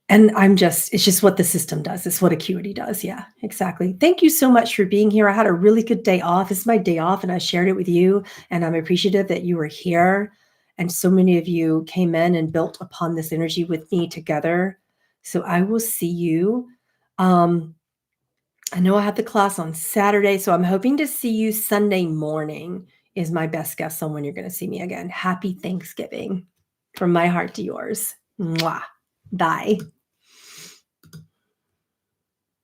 And it's just what the system does. It's what Acuity does. Yeah, exactly. Thank you so much for being here. I had a really good day off. It's my day off and I shared it with you. And I'm appreciative that you were here. And so many of you came in and built upon this energy with me together. So I will see you. I know I have the class on Saturday, so I'm hoping to see you Sunday morning is my best guess on when you're going to see me again. Happy Thanksgiving from my heart to yours. Mwah. Bye.